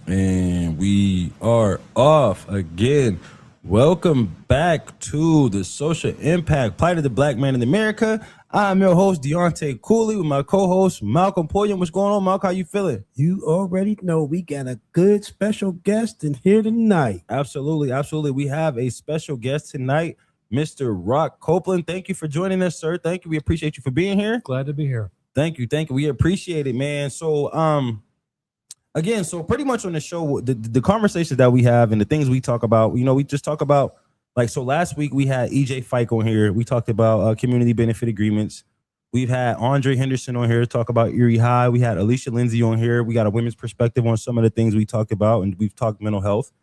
And we are off again. Welcome back to the Social Impact Plight of the Black Man in America. I'm your host, Deontay Cooley, with my co-host, Malcolm Pulliam. What's going on, Malcolm? How you feeling? You already know we got a good special guest in here tonight. Absolutely. We have a special guest tonight, Mr. Rock Copeland. Thank you for joining us, sir. Thank you. We appreciate you for being here. Glad to be here. Thank you. We appreciate it, man. So, again, so pretty much on the show, the conversations that we have and the things we talk about, we just talk about, like, so last week we had EJ Fike on here. We talked about community benefit agreements. We've had Andre Henderson on here to talk about Erie High. We had Alicia Lindsay on here. We got a women's perspective on some of the things we talked about, and we've talked mental health.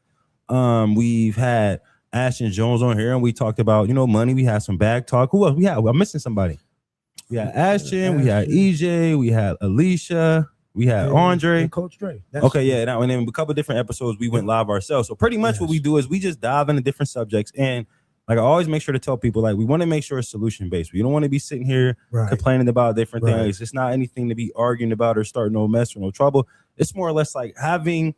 We've had Ashton Jones on here, and we talked about, money. We had some bag talk. Who else? I'm missing somebody. We had Ashton, we had EJ, we had Alicia. We had Andre, Coach Dre. Okay, yeah, and then a couple different episodes we went live ourselves. So pretty much what we do is we just dive into different subjects, and like I always make sure to tell people, like, we want to make sure it's solution based. We don't want to be sitting here complaining about different things. It's not anything to be arguing about or start no mess or no trouble. It's more or less like having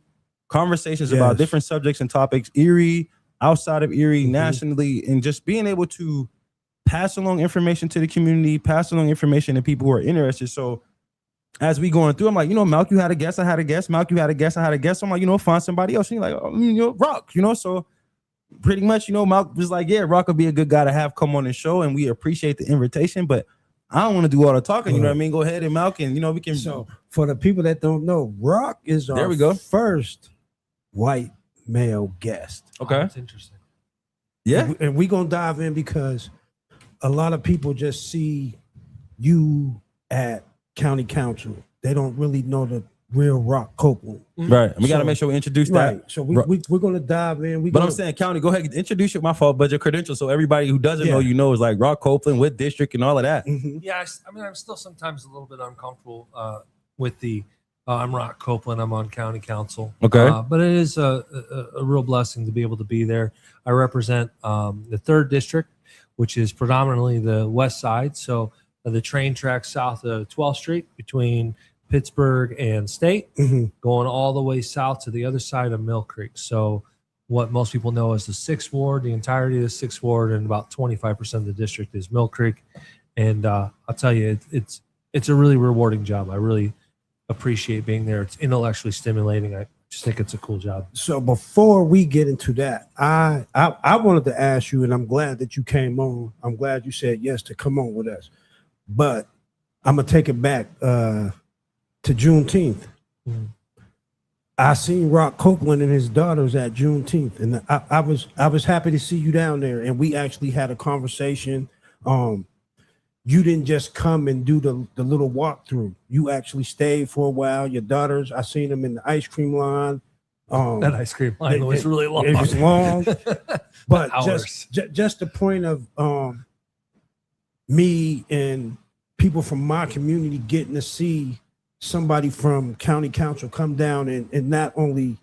conversations about different subjects and topics, Erie, outside of Erie, nationally, and just being able to pass along information to the community, pass along information to people who are interested. So as we going through, I'm like, Malk, you had a guest, I had a guest. Malk, you had a guest, I had a guest. I'm like, find somebody else. And you're like, Rock, so pretty much, Malk was like, yeah, Rock would be a good guy to have come on the show, and we appreciate the invitation, but I don't want to do all the talking, you know what I mean? Go ahead and Malk, and we can. So for the people that don't know, Rock is our first white male guest. Okay. That's interesting. Yeah. And we're going to dive in because a lot of people just see you at County Council. They don't really know the real Rock Copeland. Right. And we got to make sure we introduce that. Right. So we're going to dive in. I'm saying, County, go ahead and introduce my fault, but your credentials, so everybody who doesn't know, is like Rock Copeland with district and all of that. Mm-hmm. Yeah, I'm still sometimes a little bit uncomfortable with the I'm Rock Copeland. I'm on County Council. Okay. But it is a real blessing to be able to be there. I represent the 3rd District, which is predominantly the west side. So the train tracks south of 12th Street between Pittsburgh and State, going all the way south to the other side of Mill Creek. So what most people know is the 6th Ward, the entirety of the 6th Ward, and about 25% of the district is Mill Creek. And I'll tell you, it's a really rewarding job. I really appreciate being there. It's intellectually stimulating. I just think it's a cool job. So before we get into that, I wanted to ask you, and I'm glad that you came on. I'm glad you said yes to come on with us. But I'm gonna take it back to Juneteenth. I seen Rock Copeland and his daughters at Juneteenth, and I was happy to see you down there. And we actually had a conversation. You didn't just come and do the little walkthrough. You actually stayed for a while. Your daughters, I seen them in the ice cream line. That ice cream line was really long. It was long, but just the point of me and people from my community getting to see somebody from County Council come down and not only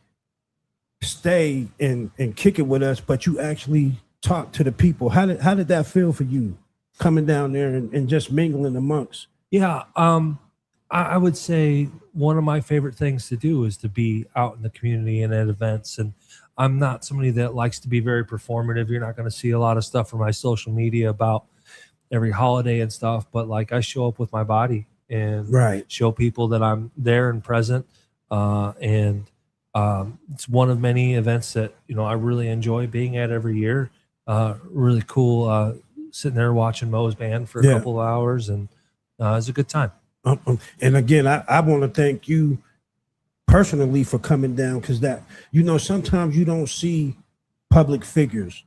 stay and kick it with us, but you actually talk to the people. How did that feel for you, coming down there and just mingling amongst? Yeah, I would say one of my favorite things to do is to be out in the community and at events. And I'm not somebody that likes to be very performative. You're not going to see a lot of stuff from my social media about every holiday and stuff, but like I show up with my body and show people that I'm there and present. And it's one of many events that, I really enjoy being at every year. Really cool sitting there watching Mo's band for a couple of hours, and it's a good time. And again, I want to thank you personally for coming down, because that, sometimes you don't see public figures.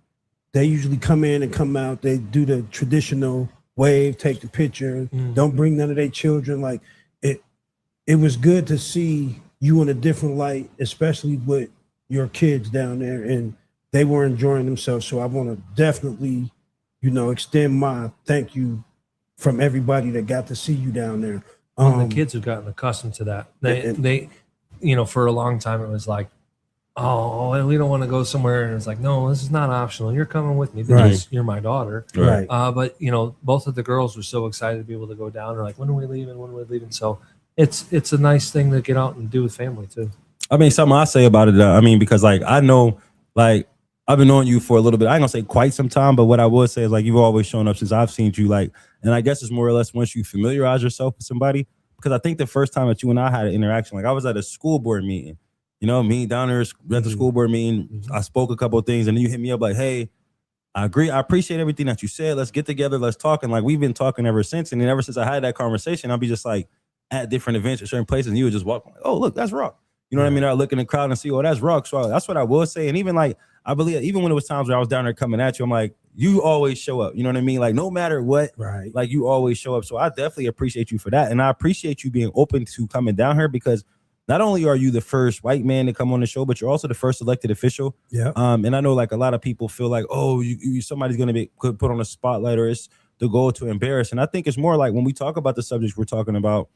They usually come in and come out. They do the traditional wave, take the picture, don't bring none of their children. Like it was good to see you in a different light, especially with your kids down there, and they were enjoying themselves. So I want to definitely, extend my thank you from everybody that got to see you down there. The kids have gotten accustomed to that. They for a long time it was like, oh, we don't want to go somewhere, and it's like, no, this is not optional. You're coming with me because you're my daughter. Right. But both of the girls were so excited to be able to go down. They're like, when are we leaving? So it's a nice thing to get out and do with family too. I mean, something I say about it, I mean, because like I know, like I've been knowing you for a little bit. I ain't gonna say quite some time, but what I would say is like you've always shown up since I've seen you. Like, and I guess it's more or less once you familiarize yourself with somebody. Because I think the first time that you and I had an interaction, like I was at a school board meeting, you know, me down there at the school board meeting. I spoke a couple of things, and then you hit me up like, "Hey, I agree. I appreciate everything that you said. Let's get together. Let's talk." And like we've been talking ever since. And then ever since I had that conversation, I'll be just like at different events at certain places, and you would just walk like, "Oh, look, that's Rock." You know what I mean? I look in the crowd and see, "Oh, that's Rock." So that's what I will say. And even like I believe, even when it was times where I was down there coming at you, I'm like, you always show up. You know what I mean? Like no matter what, Right. like you always show up. So I definitely appreciate you for that, and I appreciate you being open to coming down here because not only are you the first white man to come on the show, but you're also the first elected official. Yeah. And I know like a lot of people feel like, oh, you somebody's gonna be put on a spotlight or it's the goal to embarrass. And I think it's more like when we talk about the subjects we're talking about,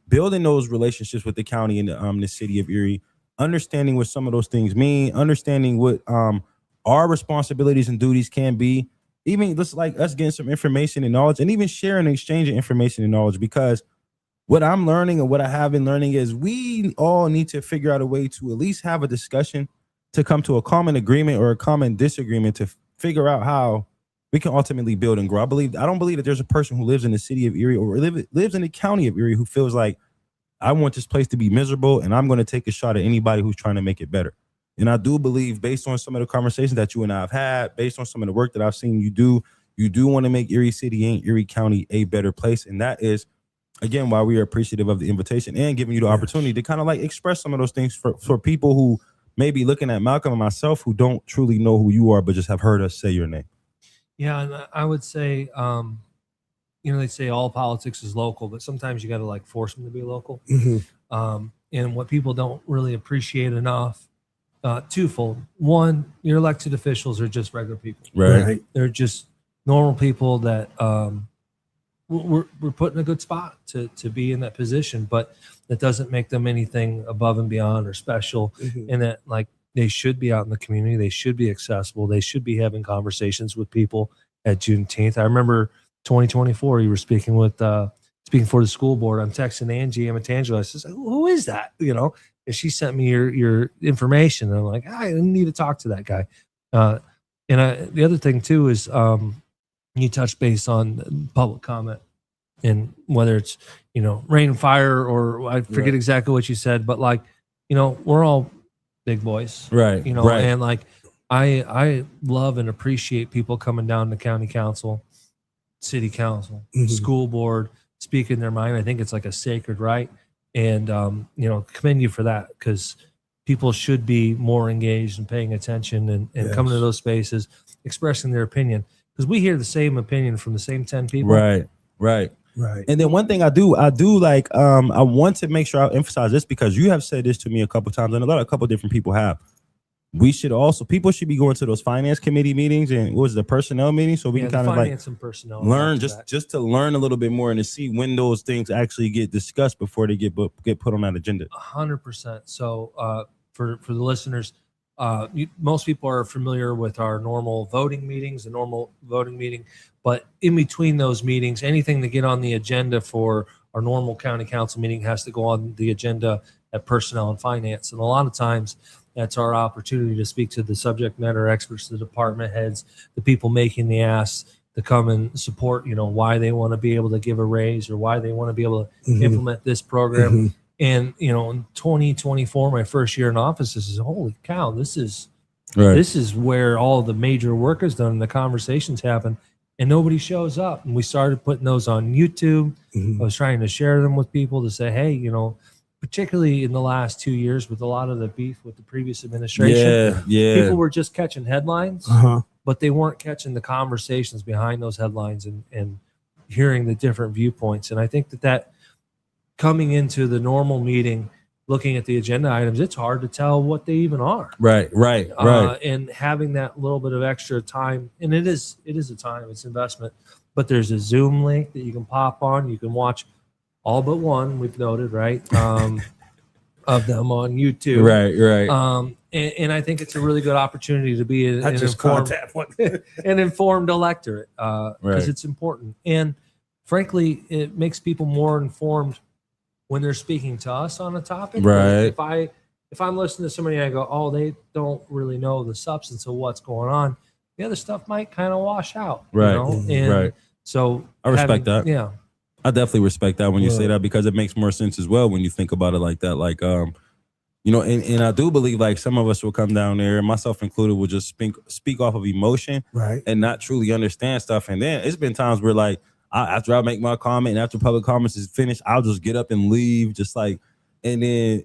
building those relationships with the county and the city of Erie, understanding what some of those things mean, understanding what our responsibilities and duties can be, even just like us getting some information and knowledge, and even sharing and exchanging information and knowledge. Because what I'm learning and what I have been learning is we all need to figure out a way to at least have a discussion to come to a common agreement or a common disagreement to figure out how we can ultimately build and grow. I don't believe that there's a person who lives in the city of Erie or lives in the county of Erie who feels like I want this place to be miserable and I'm going to take a shot at anybody who's trying to make it better. And I do believe, based on some of the conversations that you and I have had, based on some of the work that I've seen you do want to make Erie City and Erie County a better place. And that is, again, why we are appreciative of the invitation and giving you the opportunity to kind of like express some of those things for people who may be looking at Malcolm and myself who don't truly know who you are, but just have heard us say your name. Yeah, and I would say, they say all politics is local, but sometimes you got to like force them to be local. And what people don't really appreciate enough, twofold. One, your elected officials are just regular people. Right. They're just normal people that we're put in a good spot to be in that position, but that doesn't make them anything above and beyond or special. And that like they should be out in the community. They should be accessible. They should be having conversations with people at Juneteenth. I remember 2024, you were speaking for the school board. I'm texting Angie Amatangelo. I says, who is that? You know, and she sent me your information. And I'm like, I need to talk to that guy. The other thing too is you touch base on public comment and whether it's, rain and fire, or I forget exactly what you said, but like, we're all big boys, right? And like, I love and appreciate people coming down to county council, city council, school board, speaking their mind. I think it's like a sacred right. And, commend you for that, because people should be more engaged and paying attention and coming to those spaces, expressing their opinion, because we hear the same opinion from the same 10 people. Right. And then one thing I do like, I want to make sure I emphasize this, because you have said this to me a couple times, and a couple different people have. People should be going to those finance committee meetings and what was the personnel meeting, so we can kind of like and personnel learn just to learn a little bit more and to see when those things actually get discussed before they get put on that agenda. 100%. So for the listeners, most people are familiar with our normal voting meetings, but in between those meetings, anything to get on the agenda for our normal county council meeting has to go on the agenda at personnel and finance. And a lot of times that's our opportunity to speak to the subject matter experts, the department heads, the people making the ask to come and support, why they want to be able to give a raise or why they want to be able to implement this program. And, in 2024, my first year in office, this is, holy cow, this is where all the major work is done and the conversations happen, and nobody shows up. And we started putting those on YouTube. I was trying to share them with people to say, hey, particularly in the last 2 years with a lot of the beef with the previous administration, people were just catching headlines, but they weren't catching the conversations behind those headlines and hearing the different viewpoints. And I think that coming into the normal meeting, looking at the agenda items, it's hard to tell what they even are. Right. And having that little bit of extra time, and it is a time, it's investment, but there's a Zoom link that you can pop on. You can watch all but one, we've noted, right, of them on YouTube. Right. And I think it's a really good opportunity to be an informed electorate, because it's important. And frankly, it makes people more informed when they're speaking to us on a topic. Right. if I'm listening to somebody and I go, oh, they don't really know the substance of what's going on, the other stuff might kind of wash out. Right. You know? And right. so I respect that. Yeah. I definitely respect that when you say that, because it makes more sense as well when you think about it like that. Like, you know, and I do believe like some of us will come down there, and myself included, will just speak off of emotion, right, and not truly understand stuff. And then it's been times where like after I make my comment and after public comments is finished, I'll just get up and leave, just like. And then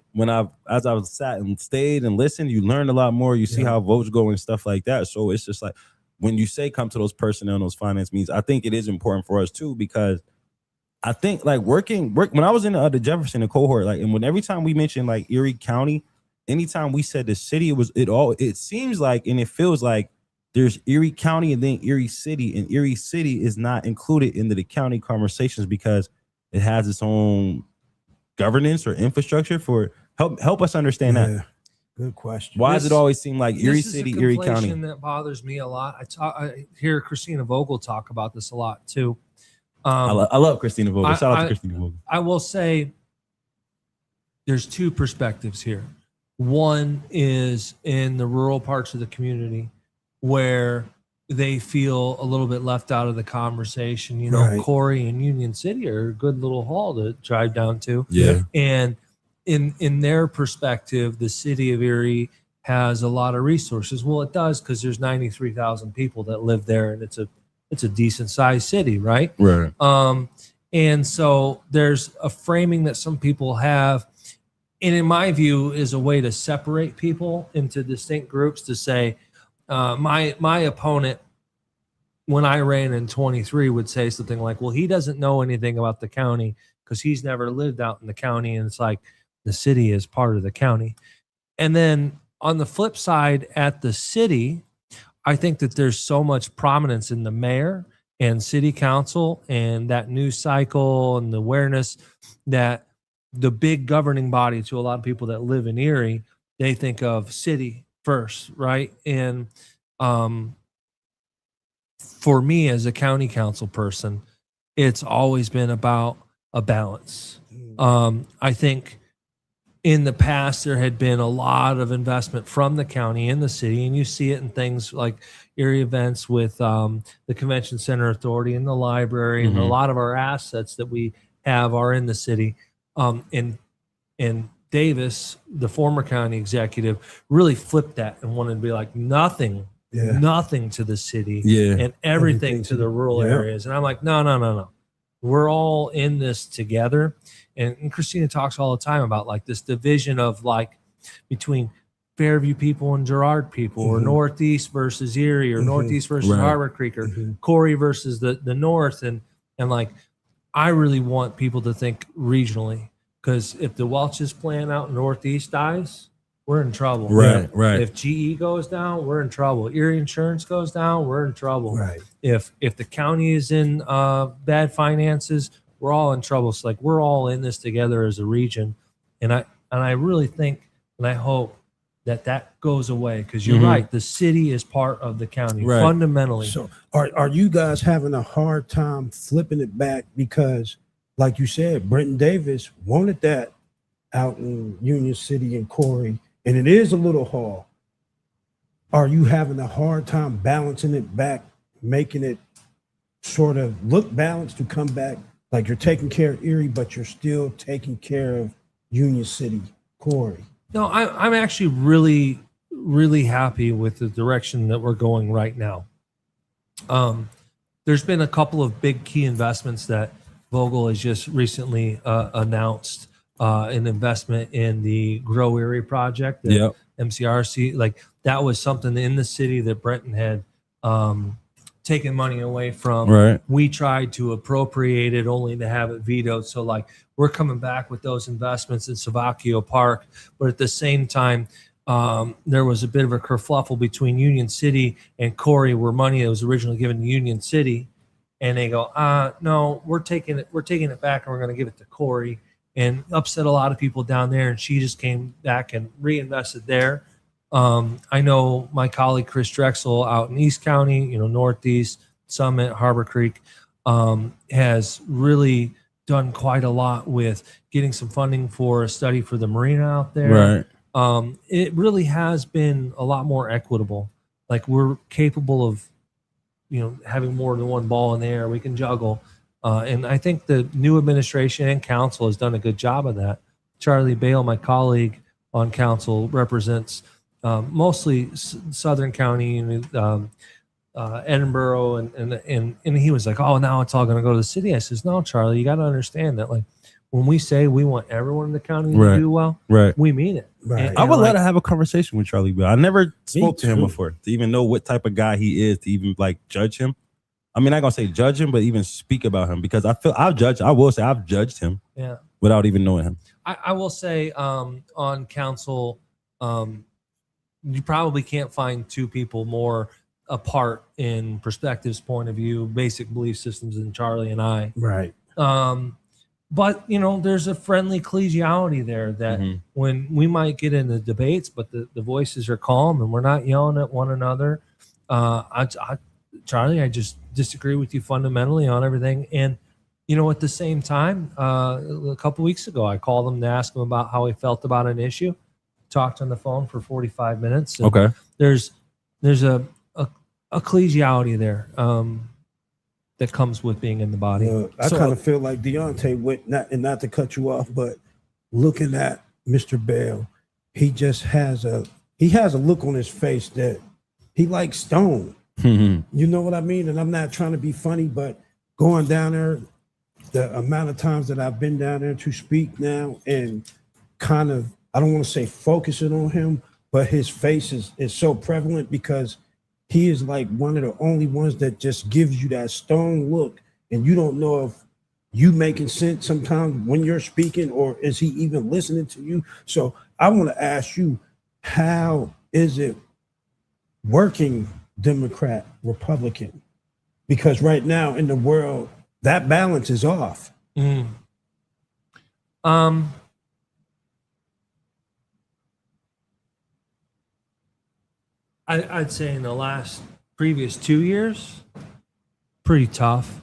as I sat and stayed and listened, you learn a lot more. You see how votes go and stuff like that. So it's just like when you say come to those personnel, those finance meetings, I think it is important for us too, because I think like work when I was in the Jefferson cohort, like, and when every time we mentioned like Erie County, anytime we said the city, it seems like, and it feels like there's Erie County and then Erie City, and Erie City is not included into the county conversations because it has its own governance or infrastructure. For help us understand that. Good question. Why does it always seem like Erie City, Erie County? That bothers me a lot. I hear Christina Vogel talk about this a lot too. I love Christina Vogel. Shout out to Christina Vogel. I will say there's two perspectives here. One is in the rural parts of the community where they feel a little bit left out of the conversation. You know, Corey and Union City are a good little haul to drive down to. Yeah. And in their perspective, the city of Erie has a lot of resources. Well, it does, because there's 93,000 people that live there, and it's a decent sized city, right? Right. And so there's a framing that some people have, and in my view is a way to separate people into distinct groups, to say, my opponent, when I ran in 23, would say something like, well, he doesn't know anything about the county because he's never lived out in the county. And it's like, the city is part of the county. And then on the flip side, at the city, I think that there's so much prominence in the mayor and city council and that news cycle and the awareness that the big governing body to a lot of people that live in Erie, they think of city first, right? And for me as a county council person, it's always been about a balance. I think in the past, there had been a lot of investment from the county in the city, and you see it in things like Erie events with the Convention Center Authority and the library, and a lot of our assets that we have are in the city. And Davis, the former county executive, really flipped that and wanted to be like nothing to the city and everything to the rural areas. And I'm like, no. We're all in this together. And Christina talks all the time about like this division of like between Fairview people and Girard people, or Northeast versus Erie, or Northeast versus Harbor Creek, or Corey versus the North. And like, I really want people to think regionally, because if the Welch's plant out in Northeast dies, we're in trouble. Right. If GE goes down, we're in trouble. Erie Insurance goes down, we're in trouble. Right. If the county is in bad finances, we're all in trouble. So like, we're all in this together as a region. And I really think, and I hope that goes away, because you're right. The city is part of the county fundamentally. So are you guys having a hard time flipping it back? Because like you said, Brenton Davis wanted that out in Union City and Corey, and it is a little haul. Are you having a hard time balancing it back, making it sort of look balanced to come back? Like you're taking care of Erie, but you're still taking care of Union City, Corey. No, I'm actually really, really happy with the direction that we're going right now. There's been a couple of big key investments that Vogel has just recently announced, an investment in the Grow Erie project, the MCRC. Like that was something in the city that Brenton had taken money away from. Right. We tried to appropriate it only to have it vetoed. So like we're coming back with those investments in Savacchio Park, but at the same time, there was a bit of a kerfluffle between Union City and Corey, where money that was originally given to Union City, and they go, no, we're taking it back, and we're going to give it to Corey, and upset a lot of people down there. And she just came back and reinvested there. I know my colleague Chris Drexel out in East County, Northeast, Summit, Harbor Creek, has really done quite a lot with getting some funding for a study for the marina out there. Right. it really has been a lot more equitable. Like we're capable of, having more than one ball in the air. We can juggle. And I think the new administration and council has done a good job of that. Charlie Bale, my colleague on council, represents mostly Southern County and Edinburgh, and he was like, "Oh, now it's all going to go to the city." I says, "No, Charlie, you got to understand that. Like when we say we want everyone in the county to do well, we mean it." Right. I would love to have a conversation with Charlie Bale. I never spoke to him too. before to even know what type of guy he is, to even like judge him. I mean, I'm not gonna say judge him, but even speak about him, because I will say I've judged him without even knowing him. I will say on council, you probably can't find two people more apart in perspectives, point of view, basic belief systems than Charlie and I. Right. But there's a friendly collegiality there that when we might get into debates, but the voices are calm and we're not yelling at one another. Charlie, I just disagree with you fundamentally on everything. And at the same time, a couple weeks ago, I called him to ask him about how he felt about an issue. Talked on the phone for 45 minutes. Okay. There's a collegiality there. That comes with being in the body. I kind of feel like Deontay went, not to cut you off, but looking at Mr. Bale, he just has a look on his face that he likes stone. You know what I mean? And I'm not trying to be funny, but going down there, the amount of times that I've been down there to speak now, and kind of, I don't want to say focusing on him, but his face is so prevalent, because he is like one of the only ones that just gives you that stone look, and you don't know if you making sense sometimes when you're speaking, or is he even listening to you? So I want to ask you, how is it working Democrat, Republican? Because right now in the world, that balance is off. I'd say in the previous 2 years, pretty tough.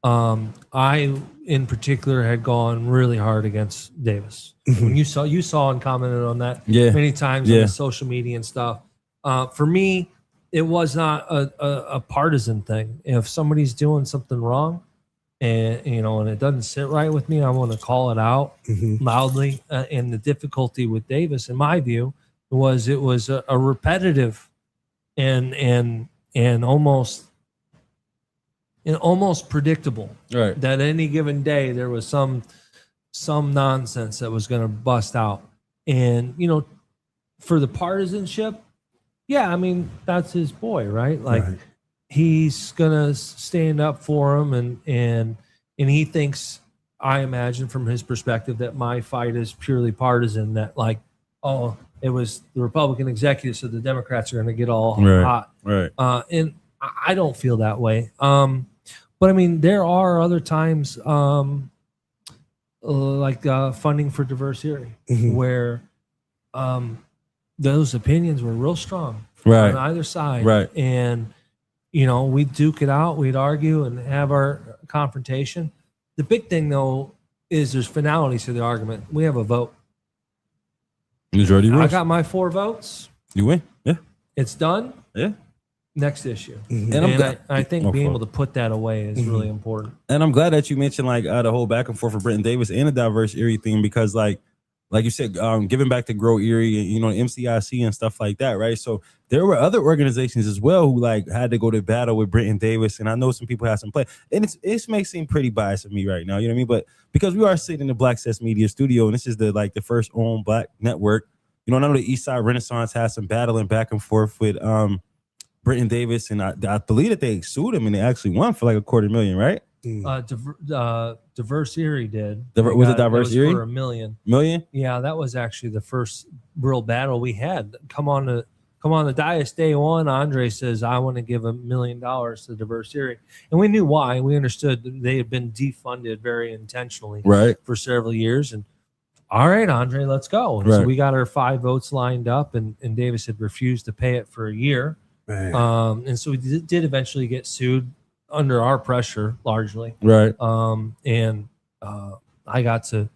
I, in particular, had gone really hard against Davis. When you saw and commented on that many times on the social media and stuff. For me, it was not a partisan thing. If somebody's doing something wrong, and it doesn't sit right with me, I want to call it out loudly. And the difficulty with Davis, in my view, was it was a repetitive and almost predictable, right, that any given day there was some nonsense that was going to bust out. And for the partisanship, I mean, that's his boy, right? Like he's gonna stand up for him, and he thinks, I imagine from his perspective, that my fight is purely partisan, that like, oh, it was the Republican executive, so the Democrats are going to get all hot. Right. And I don't feel that way. But I mean, there are other times, like funding for diverse Erie, where those opinions were real strong on either side. Right. And, we'd duke it out, we'd argue and have our confrontation. The big thing, though, is there's finality to the argument. We have a vote. Majority rules. I got my 4 votes. You win. Yeah. It's done. Yeah. Next issue. And I think being able to put that away is really important. And I'm glad that you mentioned like the whole back and forth for Brenton Davis and the diverse Erie thing, because like you said, giving back to Grow Erie, and MCIC and stuff like that, right? So there were other organizations as well who like had to go to battle with Brenton Davis, and I know some people have some play, and it may seem pretty biased of me right now, you know what I mean? But because we are sitting in the Black Cess Media studio, and this is the first owned Black network, I know the East Side Renaissance has some battling back and forth with Brenton Davis, and I believe that they sued him and they actually won for like $250,000, right? Diverse Erie did. Was it Diverse Erie? For $1 million. $1 million? Yeah, that was actually the first real battle we had. Come on the dais day one. Andre says, I want to give $1 million to Diverse Erie. And we knew why. We understood that they had been defunded very intentionally for several years. And all right, Andre, let's go. And so we got our 5 votes lined up, and Davis had refused to pay it for a year. Right. And so we did eventually get sued under our pressure, largely. Right. And I got to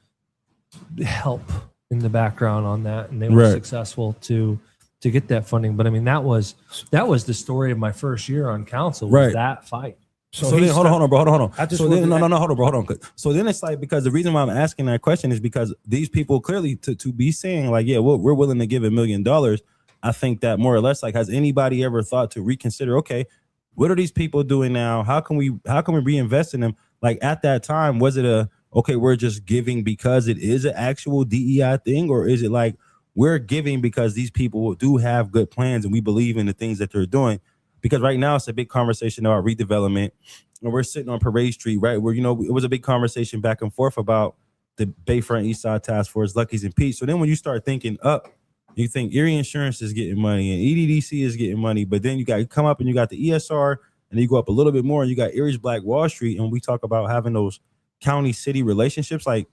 help in the background on that, and they were successful to get that funding. But I mean, that was the story of my first year on council, was that fight. So then, hold on, bro. Hold on. Hold on, bro. Hold on. So then it's like, because the reason why I'm asking that question is because these people clearly to be saying like, yeah, we're willing to give $1 million. I think that more or less, like, has anybody ever thought to reconsider, okay, what are these people doing now? How can we reinvest in them? Like, at that time, was it okay, we're just giving because it is an actual DEI thing, or is it like we're giving because these people do have good plans and we believe in the things that they're doing? Because right now it's a big conversation about redevelopment, and we're sitting on Parade Street, right, where, you know, it was a big conversation back and forth about the Bayfront East Side Task Force, Lucky's and Pete's. So then when you start thinking up, you think Erie Insurance is getting money and EDDC is getting money, but then you come up and you got the ESR, and then you go up a little bit more and you got Erie's Black Wall Street, and we talk about having those county-city relationships. Like,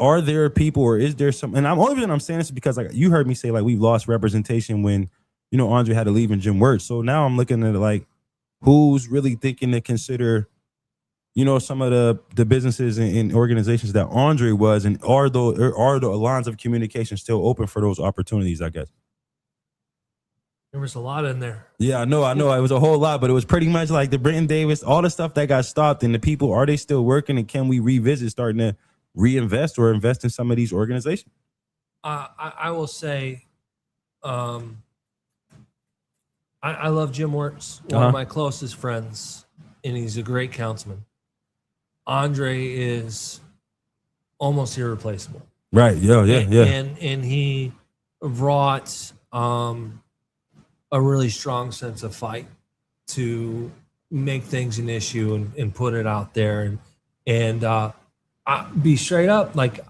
are there people, or is there some? And only reason I'm saying this is because, like, you heard me say, like, we've lost representation when, you know, Andre had to leave and Jim Wirtz. So now I'm looking at it like, who's really thinking to consider, you know, some of the businesses and organizations that Andre was, and are the lines of communication still open for those opportunities, I guess? There was a lot in there. Yeah, I know. It was a whole lot, but it was pretty much like the Brenton Davis, all the stuff that got stopped, and the people, are they still working, and can we revisit starting to reinvest or invest in some of these organizations? I will say, I love Jim Wirtz, one of my closest friends, and he's a great councilman. Andre is almost irreplaceable. Right. Yeah. And he brought a really strong sense of fight to make things an issue and put it out there. And I be straight up, like,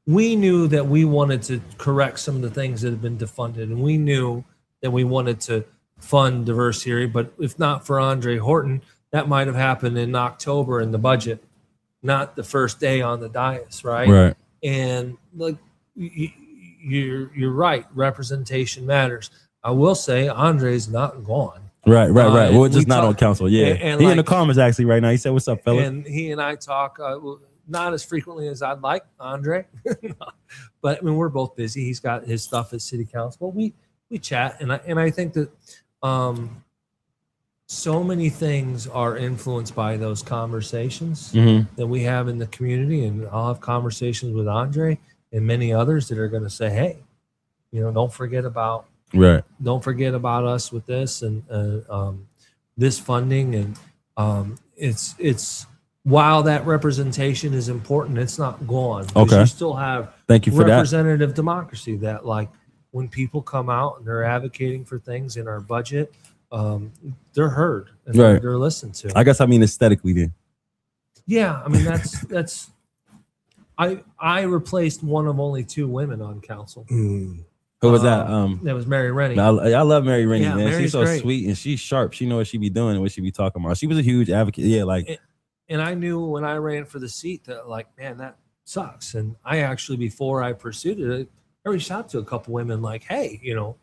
we knew that we wanted to correct some of the things that have been defunded, and we knew that we wanted to fund diverse Erie, but if not for Andre Horton, that might have happened in October in the budget, not the first day on the dais, right? Right. And like, you're right, representation matters. I will say Andre's not gone. Right. Well, just not on council. Yeah. And he like, in the comments actually right now. He said, "What's up, fella?" And he and I talk not as frequently as I'd like, Andre, but I mean, we're both busy. He's got his stuff at city council. We chat, and I think that so many things are influenced by those conversations that we have in the community, and I'll have conversations with Andre and many others that are going to say, "Hey, you know, don't forget about us with this and this funding." And it's while that representation is important, it's not gone. Okay, you still have representative democracy that, like, when people come out and they're advocating for things in our budget, they're heard and they're listened to. I guess I mean aesthetically then. Yeah, I mean that's I replaced one of only 2 women on council. Who was that? That was Mary Rennie. I love Mary Rennie, man. Mary's she's so great. sweet, and she's sharp. She knows what she be doing and what she be talking about. She was a huge advocate. Yeah, like. And I knew when I ran for the seat that, like, man, that sucks. And I actually, before I pursued it, I reached out to a couple women like, hey, you know,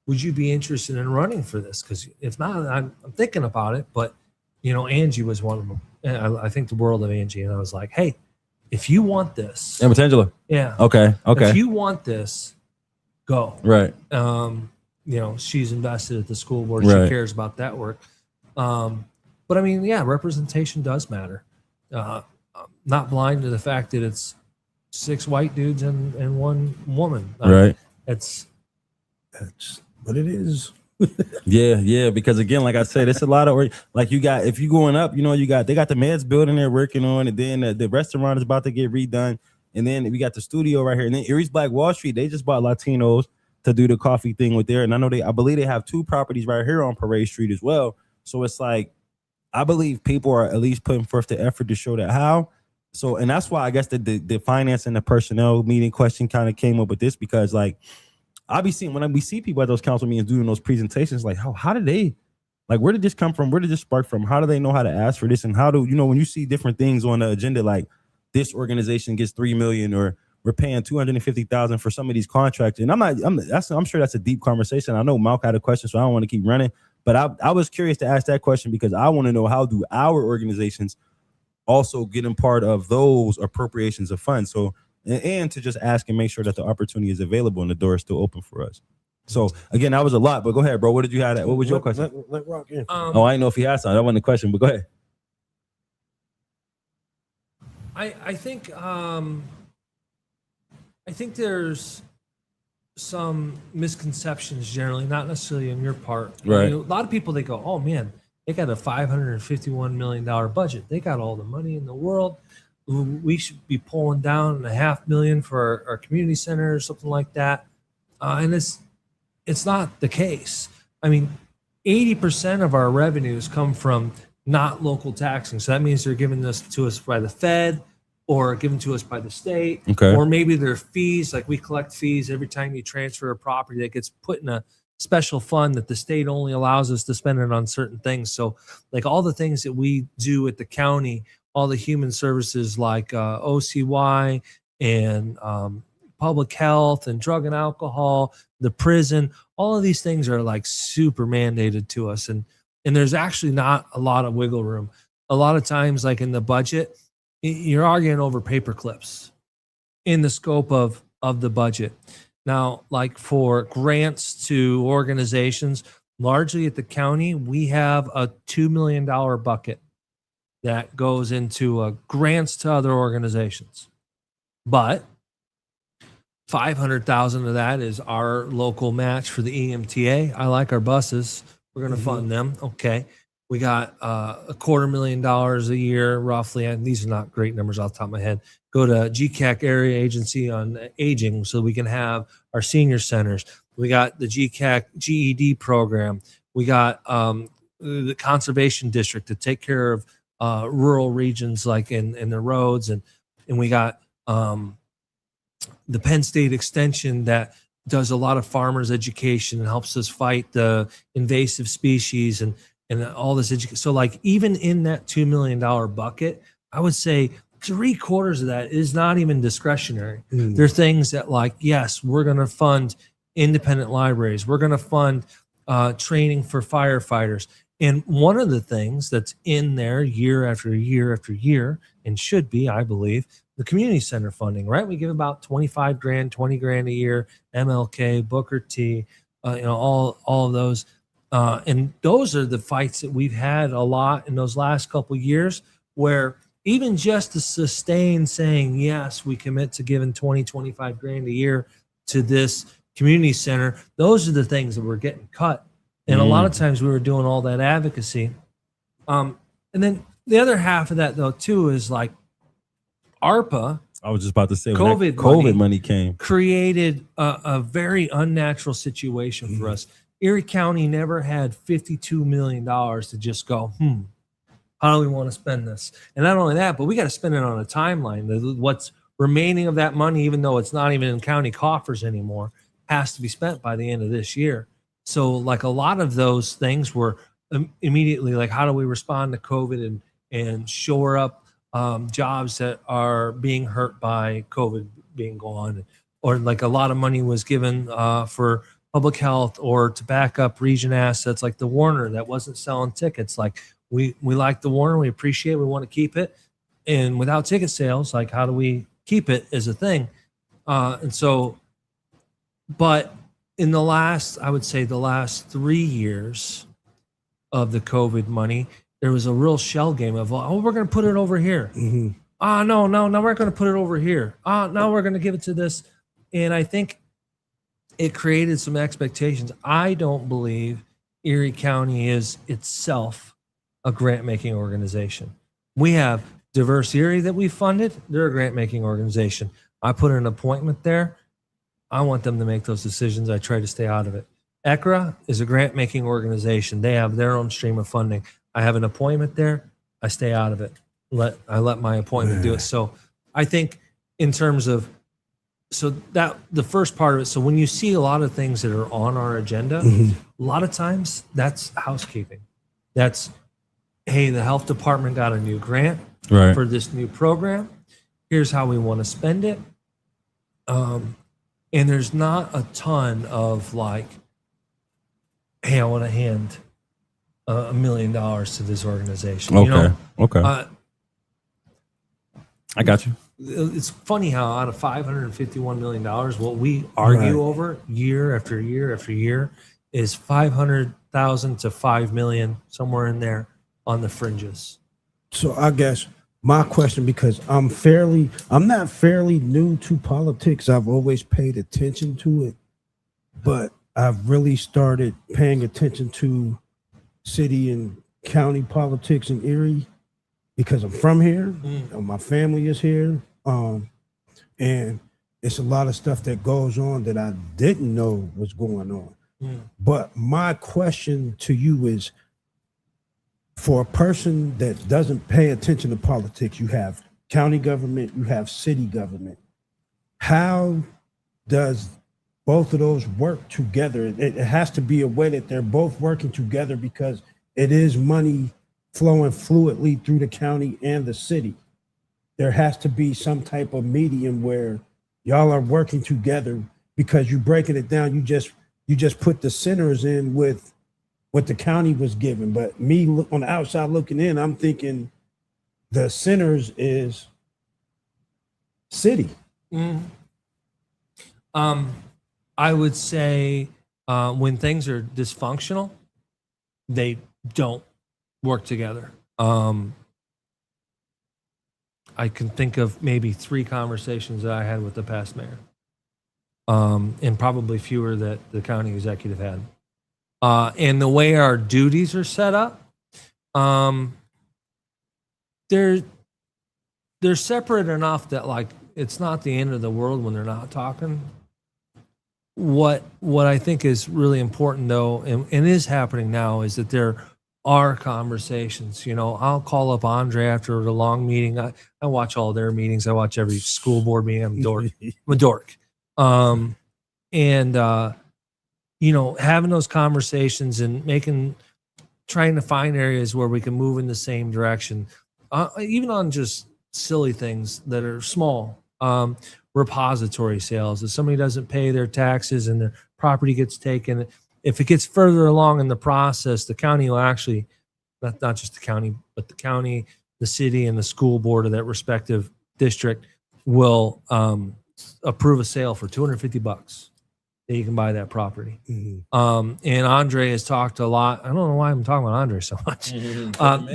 would you be interested in running for this? Because if not, I'm thinking about it. But, you know, Angie was one of them. And I think the world of Angie. And I was like, hey, if you want this. And Angela. Yeah. Okay. If you want this, go. Right. You know, she's invested at the school board. Right. She cares about that work. But I mean, yeah, representation does matter. Not blind to the fact that it's 6 white dudes and 1 woman. Right. That's what it is. Yeah. Because again, like I said, it's a lot of, like, you got, if you going up, you know, they got the Meds building they're working on, and then the restaurant is about to get redone, and then we got the studio right here, and then Erie's Black Wall Street, they just bought Latinos to do the coffee thing with there, and I believe they have 2 properties right here on Parade Street as well. So it's like, I believe people are at least putting forth the effort to show that how. So, and that's why I guess the finance and the personnel meeting question kind of came up with this, because, like, I'll be seeing, when we see people at those council meetings doing those presentations, like, how did they, like, where did this come from? Where did this spark from? How do they know how to ask for this? And how do, you know, when you see different things on the agenda, like this organization gets $3 million, or we're paying $250,000 for some of these contracts. And I'm sure that's a deep conversation. I know Malk had a question, so I don't want to keep running. But I was curious to ask that question because I want to know, how do our organizations also get in part of those appropriations of funds? So and to just ask and make sure that the opportunity is available and the door is still open for us. So again, that was a lot, but go ahead, bro. What did you have? What was your question? Let Rock in. I didn't know if he had something. That wasn't the question, but go ahead. I think there's some misconceptions generally, not necessarily on your part. Right. I mean, a lot of people, they go, oh man, they got a $551 million budget. They got all the money in the world. We should be pulling down $500,000 for our community center or something like that. And it's not the case. I mean, 80% of our revenues come from not local taxing. So that means they're given this to us by the Fed or given to us by the state. Okay. Or maybe they're fees, like we collect fees every time you transfer a property that gets put in a special fund that the state only allows us to spend it on certain things. So like all the things that we do at the county, all the human services like OCY and public health and drug and alcohol, the prison, all of these things are like super mandated to us. And there's actually not a lot of wiggle room. A lot of times, like in the budget, you're arguing over paper clips in the scope of the budget. Now, like for grants to organizations, largely at the county, we have a $2 million bucket that goes into grants to other organizations. But 500,000 of that is our local match for the EMTA. I like our buses. We're going to fund them. Okay. We got $250,000 a year, roughly. And these are not great numbers off the top of my head. Go to GCAC Area Agency on Aging so we can have our senior centers. We got the GCAC GED program. We got the Conservation District to take care of rural regions like in the roads. And we got the Penn State Extension that does a lot of farmers education and helps us fight the invasive species and all this education. So like even in that $2 million bucket, I would say 3/4 of that is not even discretionary. There are things that like, yes, we're going to fund independent libraries. We're going to fund training for firefighters. And one of the things that's in there year after year after year and should be, I believe, the community center funding, right? We give about 25 grand, 20 grand a year, MLK, Booker T, all of those. And those are the fights that we've had a lot in those last couple of years where even just to sustain saying, yes, we commit to giving 20, 25 grand a year to this community center, those are the things that were getting cut. And a lot of times we were doing all that advocacy. And then the other half of that, though, too, is like ARPA. I was just about to say, COVID money came, created a very unnatural situation for us. Erie County never had $52 million to just go, how do we want to spend this? And not only that, but we got to spend it on a timeline. What's remaining of that money, even though it's not even in county coffers anymore, has to be spent by the end of this year. So like a lot of those things were immediately like, how do we respond to COVID and shore up jobs that are being hurt by COVID being gone? Or like a lot of money was given for public health or to back up region assets like the Warner that wasn't selling tickets. Like we like the Warner, we appreciate it, we want to keep it. And without ticket sales, like how do we keep it as a thing? And so, but in the last 3 years of the COVID money, there was a real shell game of, oh, we're going to put it over here. No, we're going to put it over here. Now we're going to give it to this. And I think it created some expectations. I don't believe Erie County is itself a grant-making organization. We have Diverse Erie that we funded. They're a grant-making organization. I put an appointment there. I want them to make those decisions. I try to stay out of it. ECRA is a grant-making organization. They have their own stream of funding. I have an appointment there. I stay out of it. I let my appointment do it. So I think in terms of, so that the first part of it, so when you see a lot of things that are on our agenda, a lot of times that's housekeeping. That's, hey, the health department got a new grant for this new program. Here's how we want to spend it. And there's not a ton of like, hey, I want to hand $1 million to this organization. Okay. Okay. I got you. it's funny how out of $551 million, what we argue over year after year after year is 500,000 to 5 million, somewhere in there on the fringes. So I guess my question, because I'm not fairly new to politics. I've always paid attention to it, but I've really started paying attention to city and county politics in Erie because I'm from here. My family is here. And it's a lot of stuff that goes on that I didn't know was going on. But my question to you is, for a person that doesn't pay attention to politics, you have county government, you have city government. How does both of those work together? It has to be a way that they're both working together, because it is money flowing fluidly through the county and the city. There has to be some type of medium where y'all are working together, because you breaking it down. You just put the centers in with what the county was given. But me on the outside looking in, I'm thinking the centers is city. I would say when things are dysfunctional, they don't work together. I can think of maybe 3 conversations that I had with the past mayor, and probably fewer that the county executive had. And the way our duties are set up, they're separate enough that, like, it's not the end of the world when they're not talking. What I think is really important, though, and is happening now, is that there are conversations. You know, I'll call up Andre after a long meeting. I watch all their meetings. I watch every school board meeting. I'm a dork. You know, having those conversations and trying to find areas where we can move in the same direction, even on just silly things that are small. Repository sales. If somebody doesn't pay their taxes and their property gets taken, if it gets further along in the process, the county will actually, not just the county, but the county, the city, and the school board of that respective district will approve a sale for $250 that you can buy that property. And Andre has talked a lot. I don't know why I'm talking about Andre so much,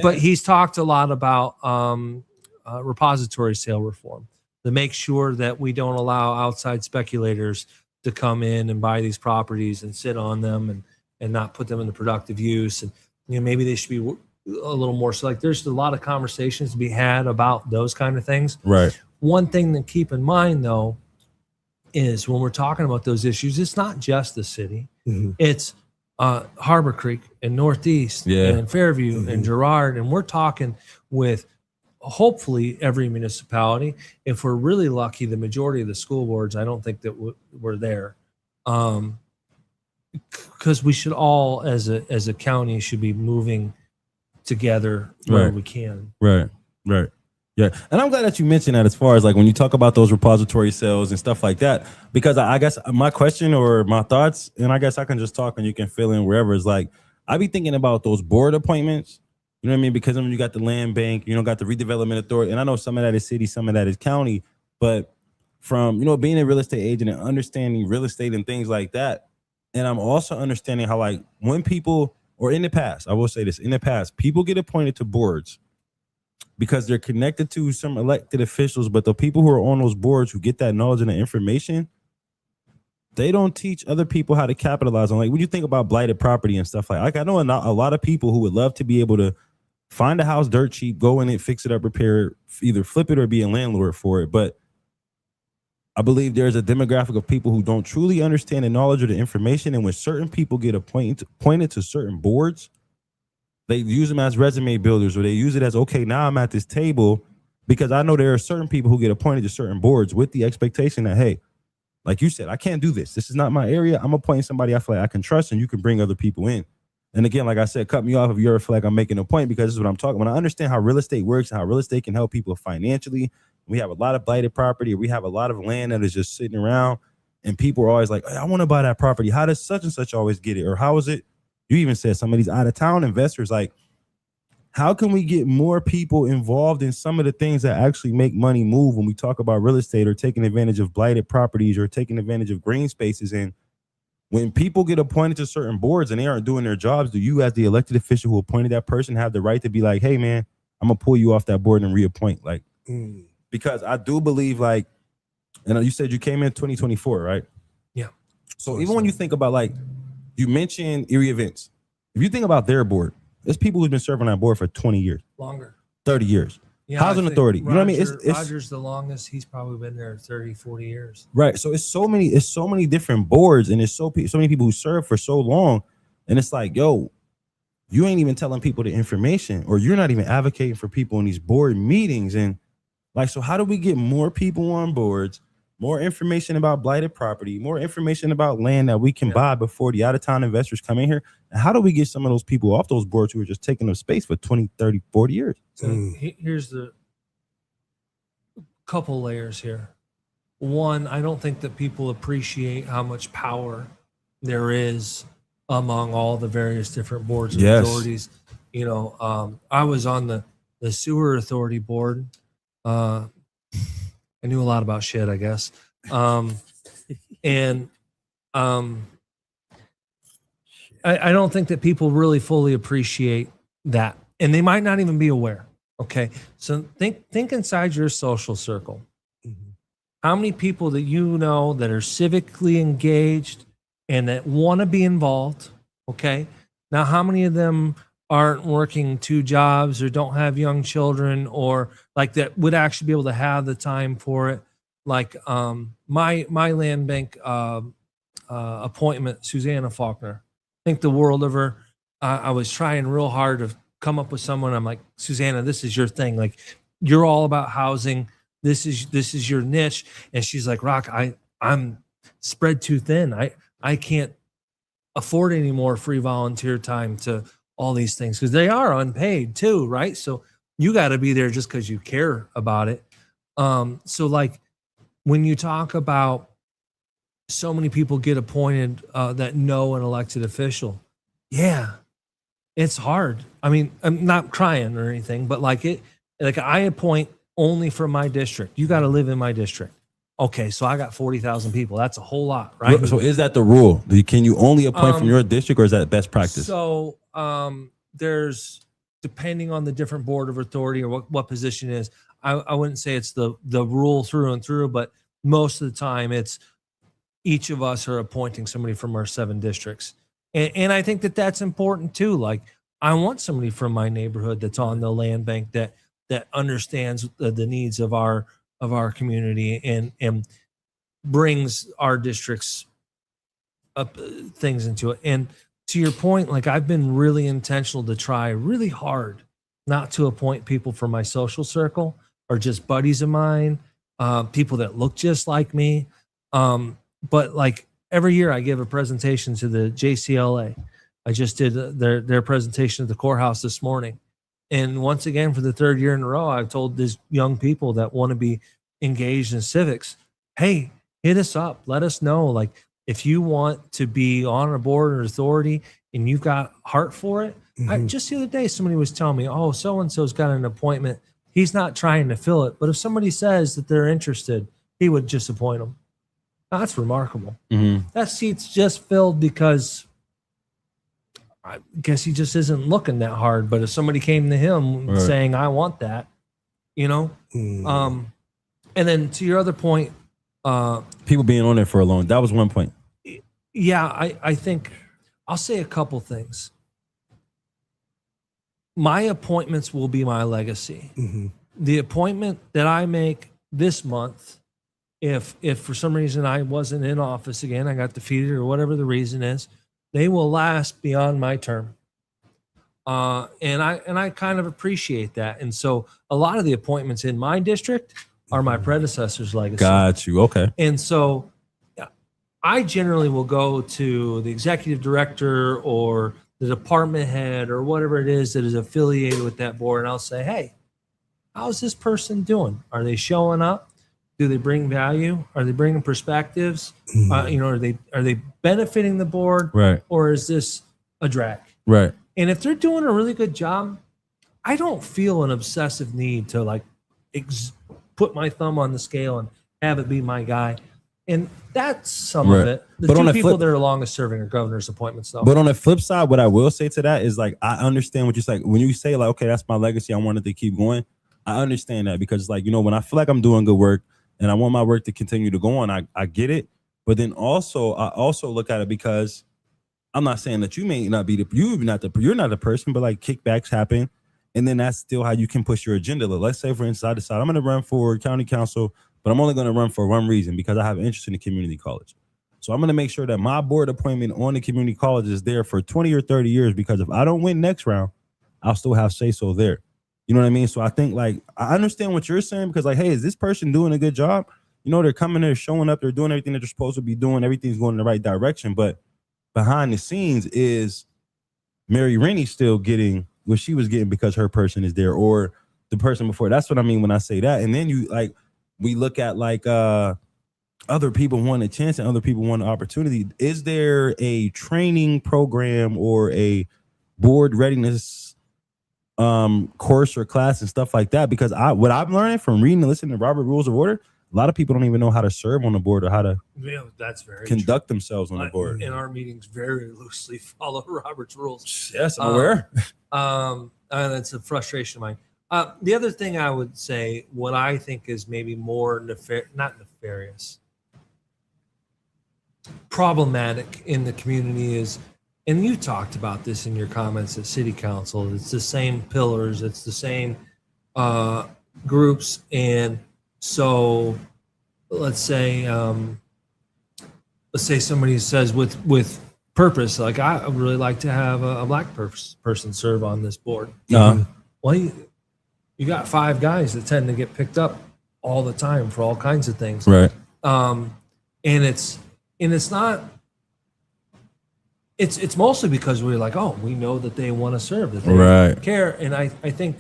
but he's talked a lot about repository sale reform to make sure that we don't allow outside speculators to come in and buy these properties and sit on them and not put them into productive use. And, you know, maybe they should be a little more select. There's a lot of conversations to be had about those kind of things. Right. One thing to keep in mind, though, is when we're talking about those issues, it's not just the city. It's Harbor Creek and Northeast and Fairview and Girard. And we're talking with hopefully every municipality. If we're really lucky, the majority of the school boards, I don't think that we're there. Because we should all, as a county, should be moving together where we can. Right. Yeah. And I'm glad that you mentioned that, as far as like when you talk about those repository sales and stuff like that, because I guess my question or my thoughts, and I guess I can just talk and you can fill in wherever, is like, I be thinking about those board appointments. You know what I mean? Because I mean, you got the land bank, you know, got the redevelopment authority, and I know some of that is city, some of that is county, but from, you know, being a real estate agent and understanding real estate and things like that. And I'm also understanding how, like, when people, or in the past, I will say this, in the past, people get appointed to boards because they're connected to some elected officials, but the people who are on those boards who get that knowledge and the information, they don't teach other people how to capitalize on. Like, when you think about blighted property and stuff like I know a lot of people who would love to be able to find a house dirt cheap, go in it, fix it up, repair it, either flip it or be a landlord for it. But I believe there's a demographic of people who don't truly understand the knowledge or the information. And when certain people get appointed to certain boards, they use them as resume builders, or they use it as, okay, now I'm at this table, because I know there are certain people who get appointed to certain boards with the expectation that, hey, like you said, I can't do this. This is not my area. I'm appointing somebody I feel like I can trust, and you can bring other people in. And again, like I said, cut me off if you ever feel like I'm making a point, because this is what I'm talking about. When I understand how real estate works and how real estate can help people financially, we have a lot of blighted property, or we have a lot of land that is just sitting around, and people are always like, hey, I want to buy that property. How does such and such always get it? Or how is it? You even said some of these out of town investors, like, how can we get more people involved in some of the things that actually make money move when we talk about real estate or taking advantage of blighted properties or taking advantage of green spaces? And when people get appointed to certain boards and they aren't doing their jobs, do you, as the elected official who appointed that person, have the right to be like, hey, man, I'm going to pull you off that board and reappoint? Like, because I do believe, like, and you said you came in 2024, right? Yeah. So even when you think about, like, you mentioned Erie Events. If you think about their board, there's people who've been serving on that board for 20 years. Longer. 30 years. Yeah, Housing Authority. You know what I mean? It's Roger's the longest. He's probably been there 30, 40 years. Right. So it's so many different boards, and there's so many people who serve for so long. And it's like, yo, you ain't even telling people the information, or you're not even advocating for people in these board meetings. And like, so how do we get more people on boards, more information about blighted property, more information about land that we can buy before the out-of-town investors come in here? And how do we get some of those people off those boards who are just taking up space for 20, 30, 40 years? So here's the couple layers here. One, I don't think that people appreciate how much power there is among all the various different boards and authorities. You know, I was on the sewer authority board. I knew a lot about shit, I guess. I don't think that people really fully appreciate that, and they might not even be aware. Okay, so think inside your social circle. How many people that you know that are civically engaged and that want to be involved? Okay, now how many of them aren't working 2 jobs or don't have young children, or like that would actually be able to have the time for it? Like my land bank appointment, Susanna Faulkner. Think the world of her. I was trying real hard to come up with someone. I'm like, Susanna, this is your thing. Like, you're all about housing. This is your niche. And she's like, Rock, I'm spread too thin. I can't afford any more free volunteer time to all these things, because they are unpaid too, right? So you got to be there just because you care about it. So like when you talk about so many people get appointed that know an elected official, yeah, it's hard. I mean, I'm not crying or anything, but like I appoint only from my district. You got to live in my district. Okay, so I got 40,000 people. That's a whole lot, right? So is that the rule? Can you only appoint from your district, or is that best practice? So there's, depending on the different board of authority or what position it is, I wouldn't say it's the rule through and through, but most of the time it's each of us are appointing somebody from our 7 districts. And I think that that's important too. Like, I want somebody from my neighborhood that's on the land bank that understands the needs of our community and brings our districts up things into it. And to your point, like, I've been really intentional to try really hard not to appoint people from my social circle or just buddies of mine, people that look just like me. But like every year I give a presentation to the JCLA. I just did their presentation at the courthouse this morning. And once again, for the 3rd year in a row, I've told these young people that want to be engaged in civics, hey, hit us up. Let us know. Like, if you want to be on a board or authority and you've got heart for it. Just the other day, somebody was telling me, oh, so-and-so's got an appointment. He's not trying to fill it. But if somebody says that they're interested, he would just appoint them. That's remarkable. That seat's just filled because I guess he just isn't looking that hard. But if somebody came to him saying, I want that, you know? And then to your other point, people being on there for a long, that was one point. Yeah, I think I'll say a couple things. My appointments will be my legacy. The appointment that I make this month, if for some reason I wasn't in office again, I got defeated or whatever the reason is, they will last beyond my term. And I kind of appreciate that. And so a lot of the appointments in my district are my predecessor's legacy. Got you. Okay. And so I generally will go to the executive director or the department head or whatever it is that is affiliated with that board. And I'll say, hey, how's this person doing? Are they showing up? Do they bring value? Are they bringing perspectives? Are they benefiting the board? Right. Or is this a drag? Right. And if they're doing a really good job, I don't feel an obsessive need to like put my thumb on the scale and have it be my guy. And that's some of it. The two people that are longest serving are governor's appointments, though. But on the flip side, what I will say to that is like, I understand what you're saying. When you say like, okay, that's my legacy, I wanted to keep going. I understand that because like, when I feel like I'm doing good work and I want my work to continue to go on, I get it. But then also, I also look at it because I'm not saying that you may not be you're not the person, but like kickbacks happen. And then that's still how you can push your agenda. Let's say, for instance, I decide I'm going to run for county council, but I'm only going to run for one reason, because I have an interest in the community college. So I'm going to make sure that my board appointment on the community college is there for 20 or 30 years, because if I don't win next round, I'll still have say-so there. You know what I mean? So I think like, I understand what you're saying, because like, hey, is this person doing a good job? They're coming there, showing up, they're doing everything that they're supposed to be doing. Everything's going in the right direction. But behind the scenes is Mary Rennie still getting what she was getting because her person is there, or the person before. That's what I mean when I say that. And then we look at like other people want a chance and other people want an opportunity. Is there a training program or a board readiness course or class and stuff like that? Because what I'm learning from reading and listening to Robert Rules of Order, a lot of people don't even know how to serve on the board or how to conduct themselves on the board. In our meetings, very loosely follow Robert's rules. Yes, I'm aware. That's a frustration of mine. The other thing I would say, what I think is maybe more not nefarious, problematic in the community is, and you talked about this in your comments at City Council, it's the same pillars, it's the same groups. And so let's say somebody says with purpose, like, I would really like to have a black person serve on this board. Well, you got 5 guys that tend to get picked up all the time for all kinds of things. Right. And it's not, it's mostly because we're like, oh, we know that they want to serve, that they care. And I think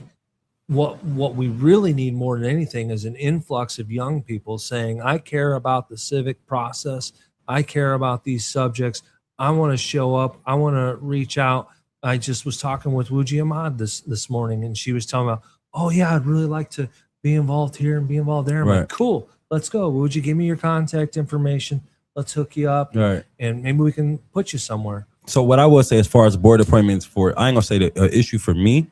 what we really need more than anything is an influx of young people saying, I care about the civic process. I care about these subjects. I want to show up. I want to reach out. I just was talking with Wuji Ahmad this morning, and she was telling me, oh yeah, I'd really like to be involved here and be involved there. I'm like, cool, let's go. Would you give me your contact information? Let's hook you up, and maybe we can put you somewhere. So what I would say, as far as board appointments for, I ain't gonna say the issue for me,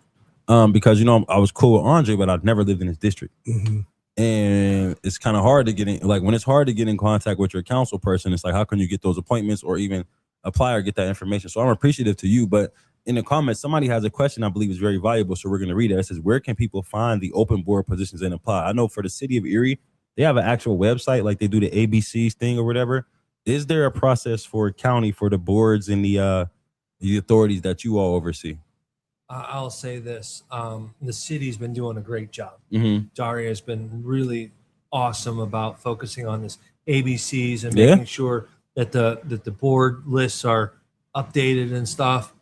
because I was cool with Andre, but I've never lived in his district. Mm-hmm. And it's kind of hard to get in, like when it's hard to get in contact with your council person, it's like, how can you get those appointments or even apply or get that information? So I'm appreciative to you, but in the comments, somebody has a question I believe is very valuable. So we're going to read it. It says, where can people find the open board positions and apply? I know for the city of Erie, they have an actual website, like they do the ABCs thing or whatever. Is there a process for county, for the boards and the authorities that you all oversee? I'll say this. The city's been doing a great job. Mm-hmm. Daria has been really awesome about focusing on this ABCs and making sure that the board lists are updated and stuff.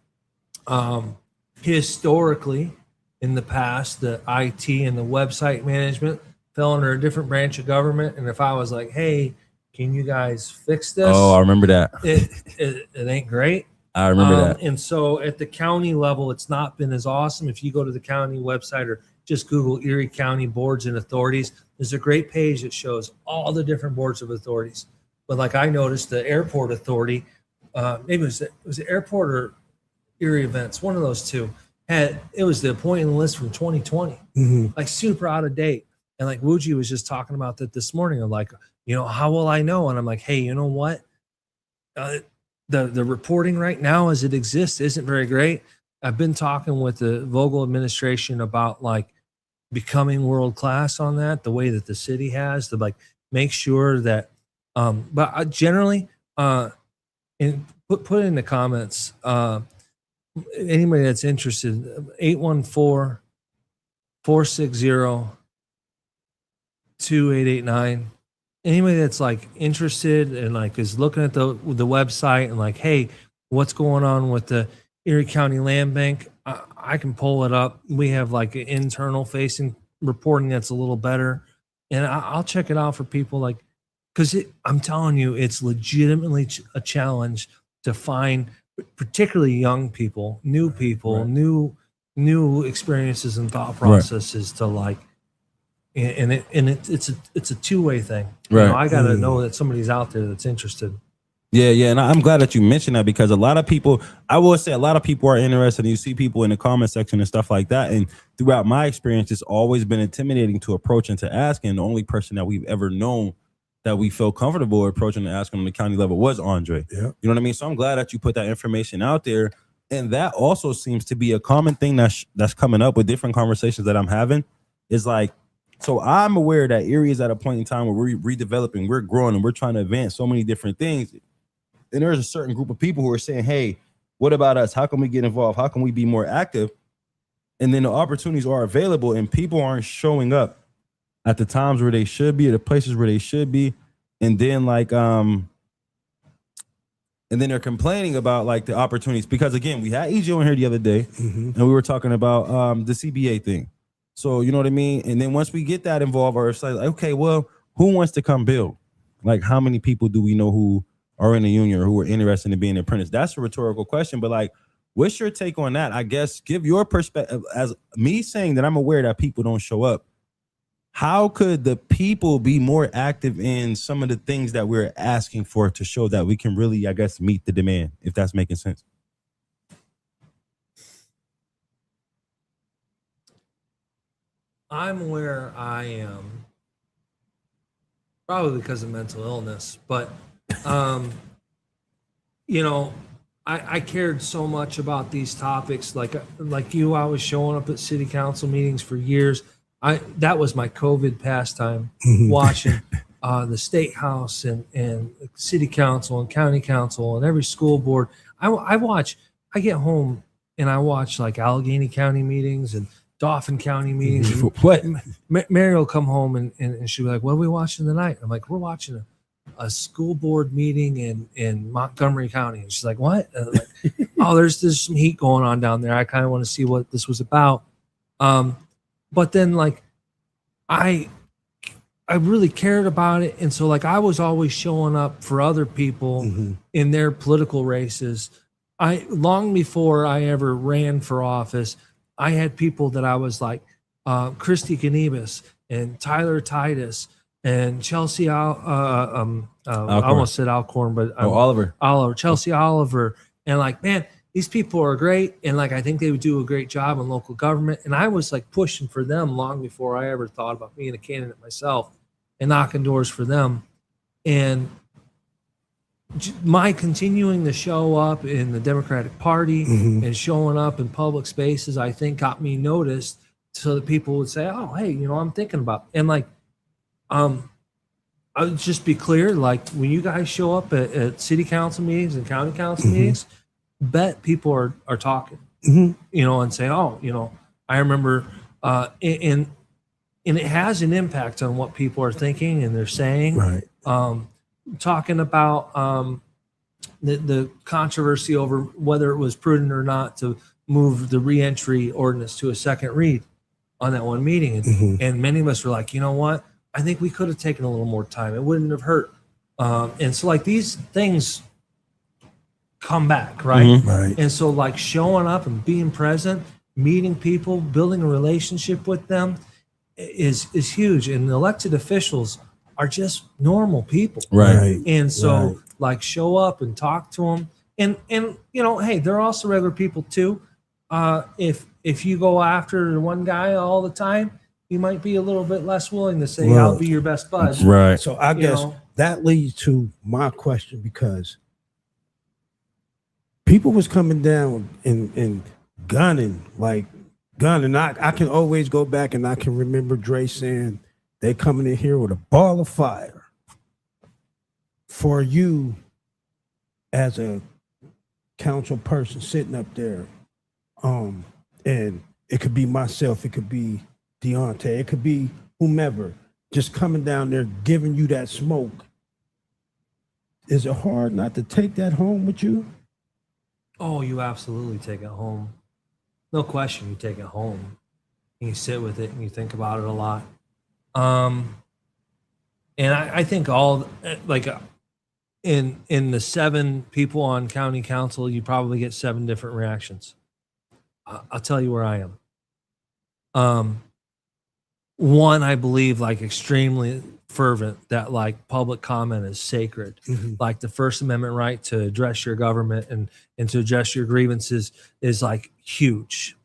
Historically, in the past, the IT and the website management fell under a different branch of government. And if I was like, hey, can you guys fix this? Oh, I remember that. It ain't great. I remember that. And so at the county level, it's not been as awesome. If you go to the county website or just Google Erie County Boards and Authorities, there's a great page that shows all the different boards of authorities. But like I noticed, the airport authority, maybe it was the airport or Erie Events, one of those two, it was the appointing list from 2020, like super out of date. And like Wuji was just talking about that this morning. I'm like, how will I know? And I'm like, hey, you know what? The reporting right now as it exists isn't very great. I've been talking with the Vogel administration about like becoming world class on that, the way that the city has to like make sure that, but I generally, and put it in the comments, anybody that's interested, 814-460-2889. Anybody that's like interested and like is looking at the website and like, hey, what's going on with the Erie County Land Bank? I can pull it up. We have like an internal facing reporting that's a little better, and I'll check it out for people like, because I'm telling you, it's legitimately a challenge to find, particularly young people, new people, new new experiences and thought processes to like, it's a two-way thing. Right. You know, I got to know that somebody's out there that's interested. Yeah, and I'm glad that you mentioned that, because a lot of people, I will say, a lot of people are interested, and you see people in the comment section and stuff like that. And throughout my experience, it's always been intimidating to approach and to ask. And the only person that we've ever known that we feel comfortable approaching and asking on the county level was Andre. Yeah. You know what I mean? So I'm glad that you put that information out there. And that also seems to be a common thing that's coming up with different conversations that I'm having, is like, so I'm aware that Erie is at a point in time where we're redeveloping, we're growing, and we're trying to advance so many different things. And there's a certain group of people who are saying, hey, what about us? How can we get involved? How can we be more active? And then the opportunities are available, and people aren't showing up at the times where they should be, at the places where they should be. And then like, and then they're complaining about like the opportunities, because again, we had EJ on here the other day, and we were talking about the CBA thing. So, you know what I mean? And then once we get that involved, or it's like, okay, well, who wants to come build? Like, how many people do we know who are in the union or who are interested in being an apprentice? That's a rhetorical question, but like, what's your take on that? I guess give your perspective. As me saying that I'm aware that people don't show up, how could the people be more active in some of the things that we're asking for to show that we can really, I guess, meet the demand, if that's making sense? I'm where I am, probably because of mental illness, but you know, I cared so much about these topics. Like you, I was showing up at city council meetings for years. That was my COVID pastime, watching the state house and city council and county council and every school board. I get home and I watch like Allegheny County meetings and Dauphin County meetings. What? Mary will come home and she'll be like, "What are we watching tonight?" I'm like, "We're watching a school board meeting in Montgomery County." And she's like, "What?" And I'm like, "Oh, there's some heat going on down there. I kind of want to see what this was about." But then like I really cared about it. And so like I was always showing up for other people in their political races. Long before I ever ran for office, I had people that I was like Christy Canibus and Tyler Titus and Chelsea I almost said Alcorn, but Oliver, Chelsea Oliver. And like, man, these people are great. And like, I think they would do a great job in local government. And I was like pushing for them long before I ever thought about being a candidate myself and knocking doors for them. And my continuing to show up in the Democratic Party and showing up in public spaces, I think got me noticed, so that people would say, "Oh, hey, you know, I'm thinking about." And like, I would just be clear, like when you guys show up at city council meetings and county council meetings, bet people are talking, you know, and saying, "Oh, you know, I remember," and it has an impact on what people are thinking and they're saying. Right. Talking about the controversy over whether it was prudent or not to move the reentry ordinance to a second read on that one meeting. And many of us were like, you know what? I think we could have taken a little more time. It wouldn't have hurt. And so like these things come back, right? Right. And so like showing up and being present, meeting people, building a relationship with them is huge. And the elected officials are just normal people. Right. And so like show up and talk to them. And you know, hey, they're also regular people too. If you go after one guy all the time, you might be a little bit less willing to say, "I'll be your best bud." Right. So I guess that leads to my question, because people was coming down and gunning. I can always go back and I can remember Dre saying, they coming in here with a ball of fire. For you as a council person sitting up there, and it could be myself, it could be Deontay, it could be whomever, just coming down there giving you that smoke. Is it hard not to take that home with you? Oh, you absolutely take it home. No question, you take it home. And you sit with it and you think about it a lot. And I think all like in the 7 people on county council, you probably get 7 different reactions. I'll tell you where I am. One, I believe like extremely fervent that like public comment is sacred. Like the First Amendment right to address your government and to address your grievances is like huge.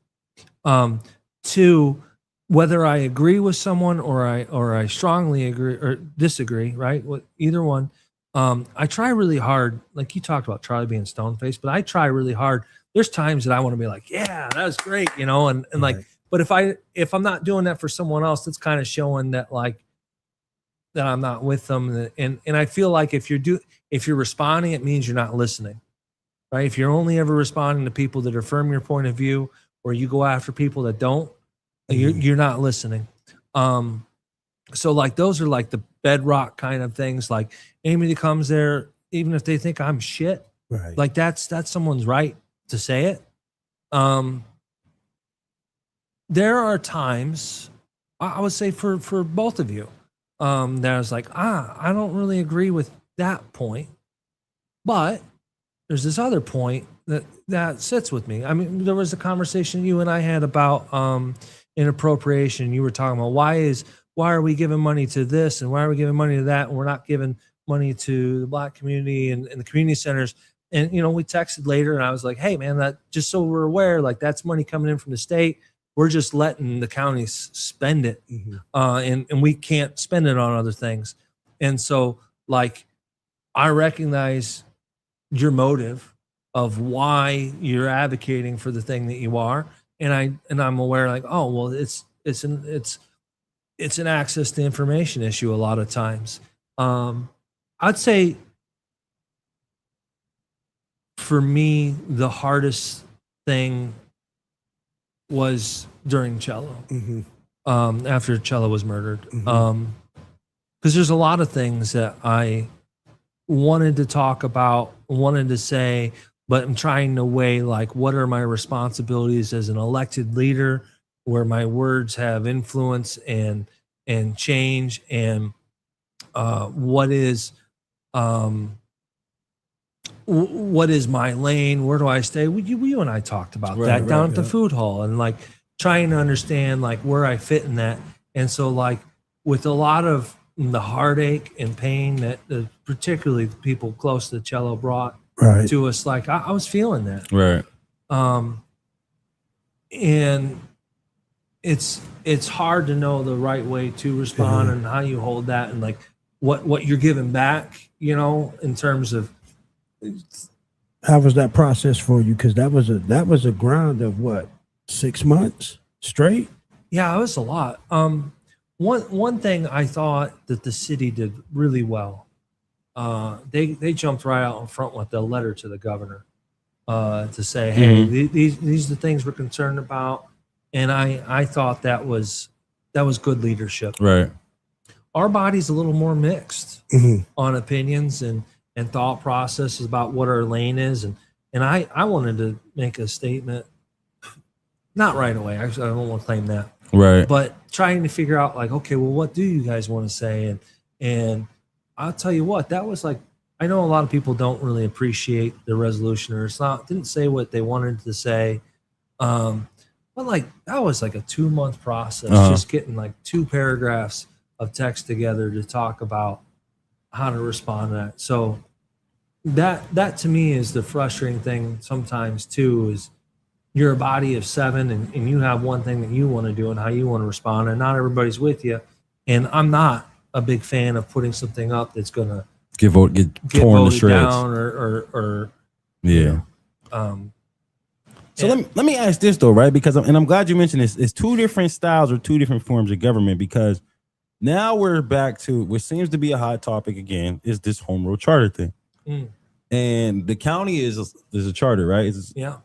Two, whether I agree with someone or I strongly agree or disagree, right? With either one, I try really hard. Like you talked about Charlie being stone faced, but I try really hard. There's times that I want to be like, yeah, that was great, you know, and like, but if I'm not doing that for someone else, that's kind of showing that like that I'm not with them. And I feel like if you're responding, it means you're not listening, right? If you're only ever responding to people that affirm your point of view, or you go after people that don't, you're not listening. So like those are like the bedrock kind of things. Like anybody that comes there, even if they think I'm shit, right? Like that's someone's right to say it. There are times I would say for both of you, that I was like, I don't really agree with that point, but there's this other point that sits with me. I mean, there was a conversation you and I had about in appropriation. You were talking about why are we giving money to this and why are we giving money to that, and we're not giving money to the Black community and the community centers. And you know, we texted later, and I was like, hey man, that just so we're aware, like that's money coming in from the state. We're just letting the counties spend it, and we can't spend it on other things. And so, like, I recognize your motive of why you're advocating for the thing that you are, and I'm aware, like, oh well, it's an access to information issue a lot of times. I'd say for me, the hardest thing was during Cello, after Cello was murdered. Because there's a lot of things that I wanted to talk about, wanted to say, but I'm trying to weigh, like, what are my responsibilities as an elected leader, where my words have influence and change, and what is my lane? Where do I stay? You and I talked about that down at the food hall, and like trying to understand like where I fit in that. And so like with a lot of the heartache and pain that particularly the people close to Cello brought to us, like I was feeling that. Right. And it's hard to know the right way to respond and how you hold that, and like what you're giving back, you know, in terms of. How was that process for you? Because that was a grind of what, 6 months straight? Yeah, it was a lot. One thing I thought that the city did really well, they jumped right out in front with the letter to the governor to say, hey, these are the things we're concerned about, and I thought that was good leadership. Right. Our body's a little more mixed on opinions and thought processes about what our lane is. And I wanted to make a statement, not right away. Actually, I don't want to claim that. Right. But trying to figure out like, okay, well, what do you guys want to say? And I'll tell you what, that was like, I know a lot of people don't really appreciate the resolution, or didn't say what they wanted to say. But like, that was like a 2-month process, just getting like 2 paragraphs of text together to talk about how to respond to that. So that to me is the frustrating thing sometimes too, is you're a body of 7 and you have one thing that you want to do and how you want to respond, and not everybody's with you. And I'm not a big fan of putting something up that's going to get torn to shreds down or yeah. So let me ask this though, right? Because I'm glad you mentioned this. It's 2 different styles or 2 different forms of government, because now we're back to what seems to be a hot topic again, is this home rule charter thing. And the county is a charter, right?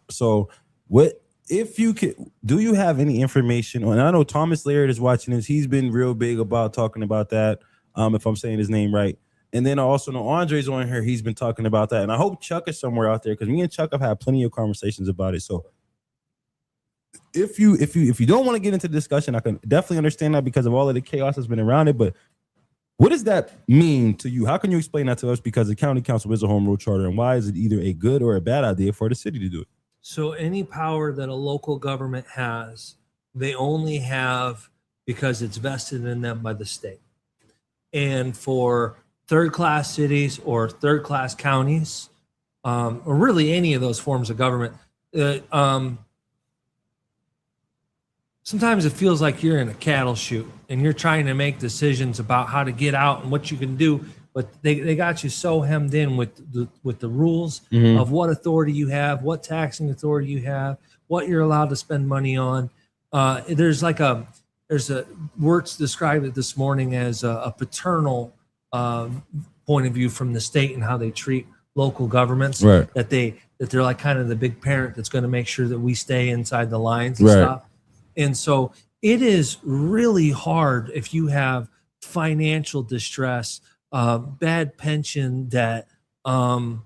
So what if you could, do you have any information on, I know Thomas Laird is watching this. He's been real big about talking about that. If I'm saying his name right. And then I also know Andre's on here. He's been talking about that. And I hope Chuck is somewhere out there, because me and Chuck have had plenty of conversations about it. So if you don't want to get into the discussion, I can definitely understand that because of all of the chaos that's been around it. But what does that mean to you? How can you explain that to us? Because the county council is a home rule charter, and why is it either a good or a bad idea for the city to do it? So any power that a local government has, they only have because it's vested in them by the state. And for third-class cities or third-class counties, or really any of those forms of government, sometimes it feels like you're in a cattle chute and you're trying to make decisions about how to get out and what you can do, but they got you so hemmed in with the rules of what authority you have, what taxing authority you have, what you're allowed to spend money on. There's a Wertz described it this morning as a paternal point of view from the state and how they treat local governments. Right. That they're like kind of the big parent that's going to make sure that we stay inside the lines and Right. stuff. And so it is really hard if you have financial distress, bad pension debt, an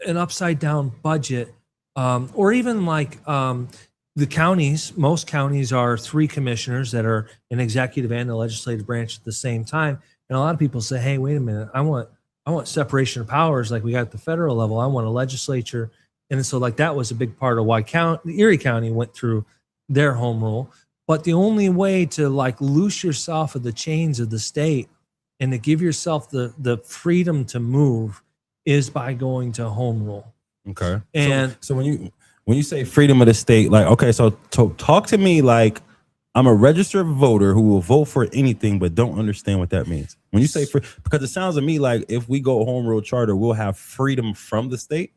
upside down budget, or even like the counties. Most counties are 3 commissioners that are an executive and a legislative branch at the same time. And a lot of people say, hey, wait a minute, I want separation of powers like we got at the federal level. I want a legislature. And so like that was a big part of why Erie County went through their home rule. But the only way to like loose yourself of the chains of the state and to give yourself the freedom to move is by going to home rule. Okay. And so when you say freedom of the state, like, okay, so talk to me like I'm a registered voter who will vote for anything but don't understand what that means. When you say free, because it sounds to me like if we go home rule charter, we'll have freedom from the state.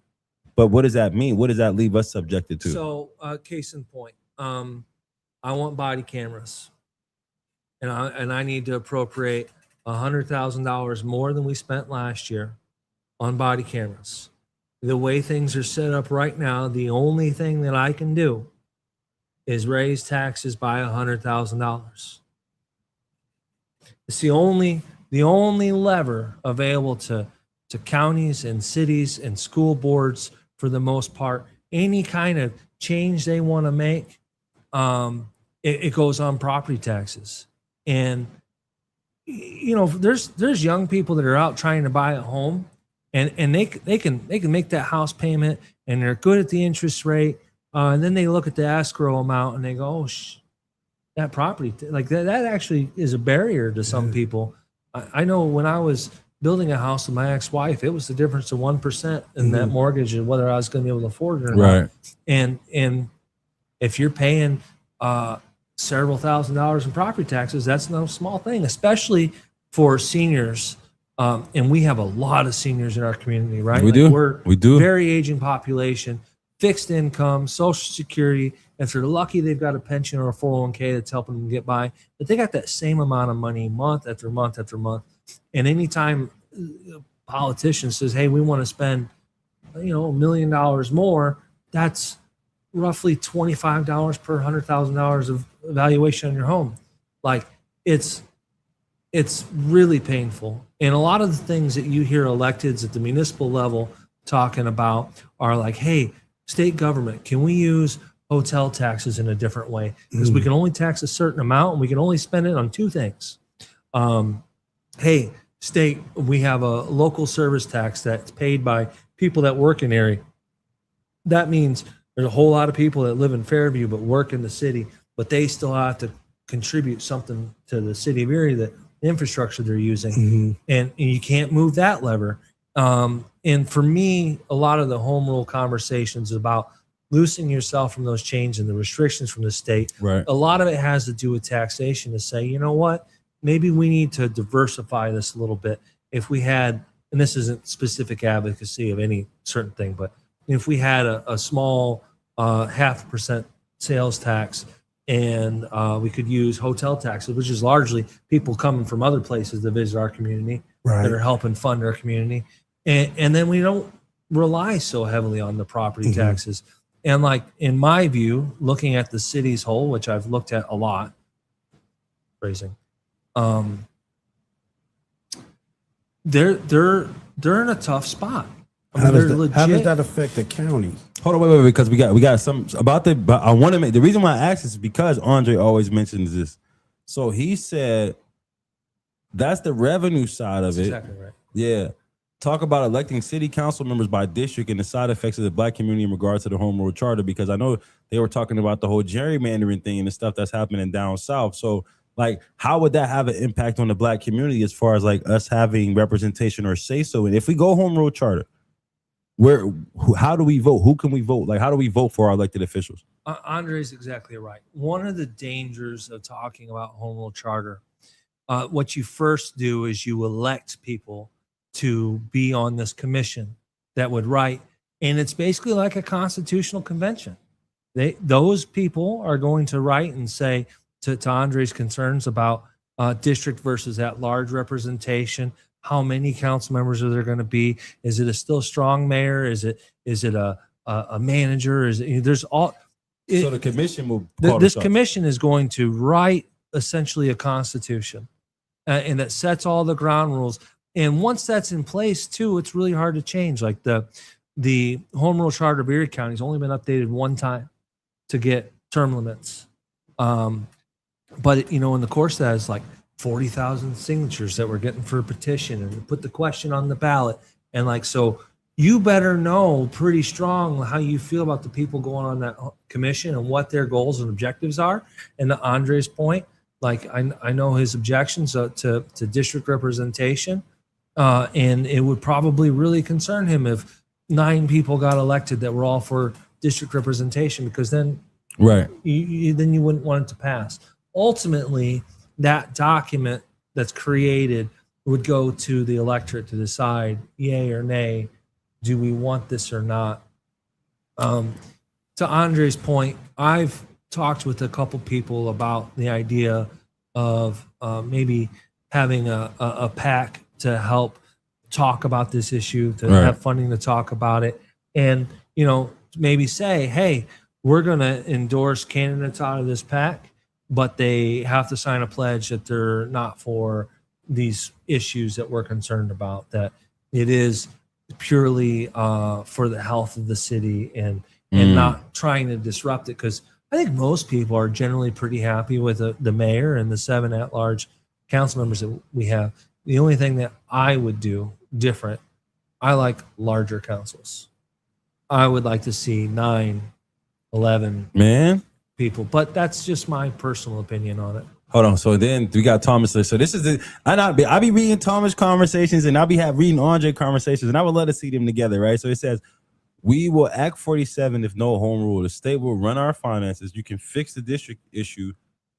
But what does that mean? What does that leave us subjected to? So, case in point, I want body cameras, and I need to appropriate $100,000 more than we spent last year on body cameras. The way things are set up right now, the only thing that I can do is raise taxes by $100,000. It's the only lever available to counties and cities and school boards for the most part. Any kind of change they want to make, it goes on property taxes. And you know, there's young people that are out trying to buy a home, and they can make that house payment, and they're good at the interest rate. And then they look at the escrow amount and they go, oh, that property, like that actually is a barrier to some people. I know when I was building a house with my ex-wife, it was the difference of 1% in that mortgage and whether I was going to be able to afford it or not. And if you're paying several $1,000s in property taxes, that's no small thing, especially for seniors. And we have a lot of seniors in our community, right? We do. Very aging population, fixed income, Social Security. If they're lucky, they've got a pension or a 401k that's helping them get by. But they got that same amount of money month after month after month. And anytime a politician says, hey, we want to spend, $1 million more, that's roughly $25 per $100,000 of valuation on your home. Like it's really painful. And a lot of the things that you hear electeds at the municipal level talking about are like, hey, state government, can we use hotel taxes in a different way? Because we can only tax a certain amount and we can only spend it on 2 things. Hey, state, we have a local service tax that's paid by people that work in Erie. That means there's a whole lot of people that live in Fairview but work in the city, but they still have to contribute something to the city of Erie, the infrastructure they're using. And you can't move that lever. And for me, a lot of the home rule conversations about loosening yourself from those chains and the restrictions from the state. Right. A lot of it has to do with taxation, to say, you know what, maybe we need to diversify this a little bit. If we had, and this isn't specific advocacy of any certain thing, but if we had a small 0.5% sales tax, and we could use hotel taxes, which is largely people coming from other places to visit our community that are helping fund our community. And then we don't rely so heavily on the property taxes. And like, in my view, looking at the city's whole, which I've looked at a lot, they're in a tough spot. How does that affect the county? Hold on, wait, because we got some about the. But I want to make the reason why I asked is because Andre always mentions this. So he said that's the revenue side of it. Exactly right. Yeah, talk about electing city council members by district and the side effects of the Black community in regards to the home rule charter, because I know they were talking about the whole gerrymandering thing and the stuff that's happening down south. So like, how would that have an impact on the Black community as far as like us having representation or say so? And if we go home rule charter, how do we vote? Who can we vote? Like, how do we vote for our elected officials? Andre's exactly right. One of the dangers of talking about home rule charter, what you first do is you elect people to be on this commission that would write, and it's basically like a constitutional convention. Those people are going to write and say to Andre's concerns about district versus at-large representation. How many council members are there going to be? Is it a still strong mayor? Is it a manager? There's all. So the commission will. This commission is going to write essentially a constitution, and that sets all the ground rules. And once that's in place, too, it's really hard to change. Like the home rule charter of Erie County has only been updated one time to get term limits. But in the course of that is like 40,000 signatures that we're getting for a petition, and put the question on the ballot. And like, so you better know pretty strong how you feel about the people going on that commission and what their goals and objectives are. And to Andre's point, like I know his objections to district representation, and it would probably really concern him if 9 people got elected that were all for district representation, because then then you wouldn't want it to pass. Ultimately, that document that's created would go to the electorate to decide yay or nay, do we want this or not? To Andre's point, I've talked with a couple people about the idea of maybe having a PAC to help talk about this issue, to have funding to talk about it, and maybe say, hey, we're going to endorse candidates out of this PAC, but they have to sign a pledge that they're not for these issues that we're concerned about, that it is purely for the health of the city and not trying to disrupt it. Because I think most people are generally pretty happy with the mayor and the 7 at-large council members that we have. The only thing that I would do different, I like larger councils. I would like to see 9, 11 people, but that's just my personal opinion on it. Hold on. So then we got Thomas. So this is I be reading Thomas conversations, and I'll be reading Andre conversations, and I would love to see them together, right? So it says, we will Act 47 if no home rule. The state will run our finances. You can fix the district issue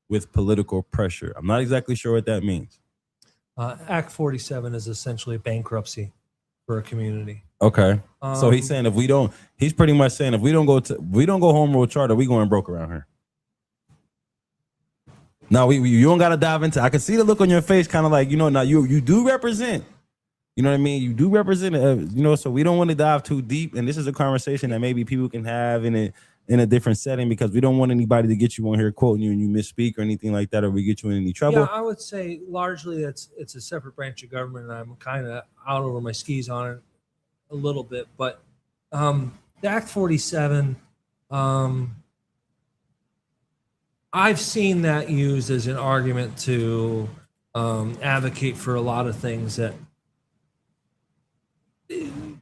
with political pressure. I'm not exactly sure what that means. Act 47 is essentially bankruptcy for a community. Okay. So he's saying he's pretty much saying if we don't go home rule charter, we going broke around here. Now you don't gotta dive into. I can see the look on your face, kind of like now you do represent. You know what I mean? You do represent. So we don't want to dive too deep, and this is a conversation that maybe people can have in a different setting, because we don't want anybody to get you on here quoting you and you misspeak or anything like that, or we get you in any trouble. Yeah, I would say largely it's a separate branch of government, and I'm kind of out over my skis on it a little bit. But the Act 47. I've seen that used as an argument to advocate for a lot of things that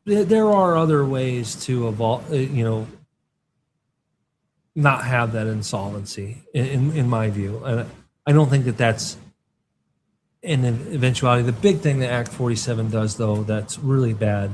there are other ways to evolve, not have that insolvency in my view. And I don't think that that's an eventuality. The big thing that Act 47 does, though, that's really bad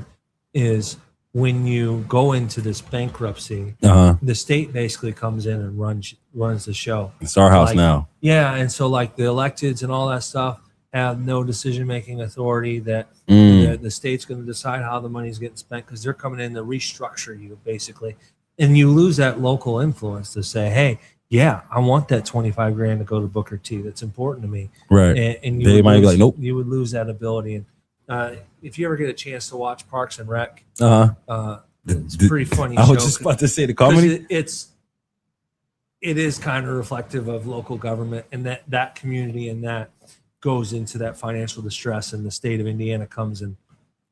is when you go into this bankruptcy, the state basically comes in and runs the show. It's our house now. Yeah, and so like the electeds and all that stuff have no decision-making authority, that the state's going to decide how the money's getting spent, because they're coming in to restructure you, basically. And you lose that local influence to say, hey, yeah, I want that $25,000 to go to Booker T. That's important to me. Right. And they might be like, nope. You would lose that ability. And if you ever get a chance to watch Parks and Rec, it's a pretty funny show. I was just about to say the comedy. It is kind of reflective of local government, and that community, and that goes into that financial distress, and the state of Indiana comes and.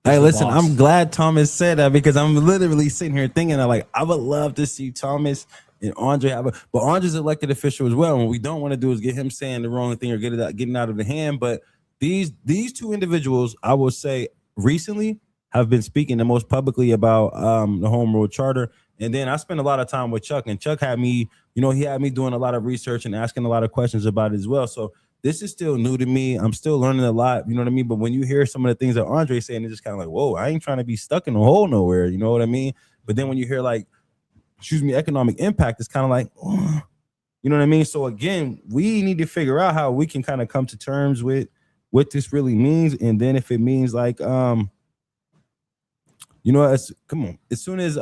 Hey, listen, I'm glad Thomas said that, because I'm literally sitting here thinking I would love to see Thomas and Andre but Andre's elected official as well. And what we don't want to do is get him saying the wrong thing or getting out of the hand. But these two individuals, I will say, recently have been speaking the most publicly about the home rule charter. And then I spent a lot of time with Chuck, and Chuck had me, he had me doing a lot of research and asking a lot of questions about it as well. So this is still new to me. I'm still learning a lot, you know what I mean? But when you hear some of the things that Andre's saying, it's just kind of like, whoa, I ain't trying to be stuck in a hole nowhere, you know what I mean? But then when you hear like, economic impact, it's kind of like, oh, you know what I mean? So again, we need to figure out how we can kind of come to terms with what this really means. And then if it means like, come on, as soon as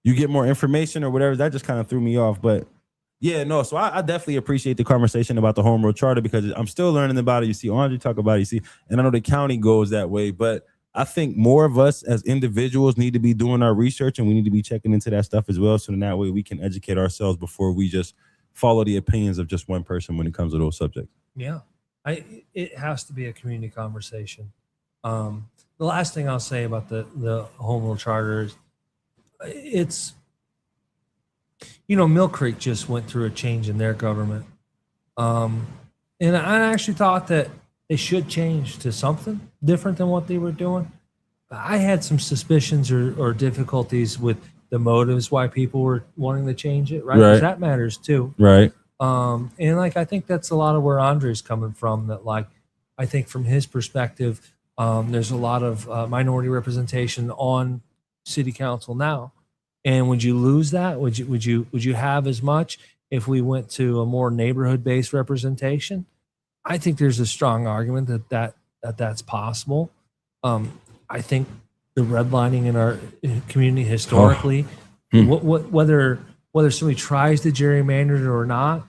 you get more information or whatever, that just kind of threw me off. But yeah, no, so I definitely appreciate the conversation about the home rule charter, because I'm still learning about it. You see Andre talk about it, and I know the county goes that way, but I think more of us as individuals need to be doing our research, and we need to be checking into that stuff as well. So then that way we can educate ourselves before we just follow the opinions of just one person when it comes to those subjects. Yeah, it has to be a community conversation. The last thing I'll say about the home rule charter is it's, Mill Creek just went through a change in their government. And I actually thought that they should change to something different than what they were doing. I had some suspicions or difficulties with the motives why people were wanting to change it, right? 'Cause that matters too. Right. And like, I think that's a lot of where Andre's coming from, that like, I think from his perspective, there's a lot of minority representation on city council now. And would you lose that? Would you have as much if we went to a more neighborhood-based representation? I think there's a strong argument that's possible. I think the redlining in our community historically, whether somebody tries to gerrymander it or not,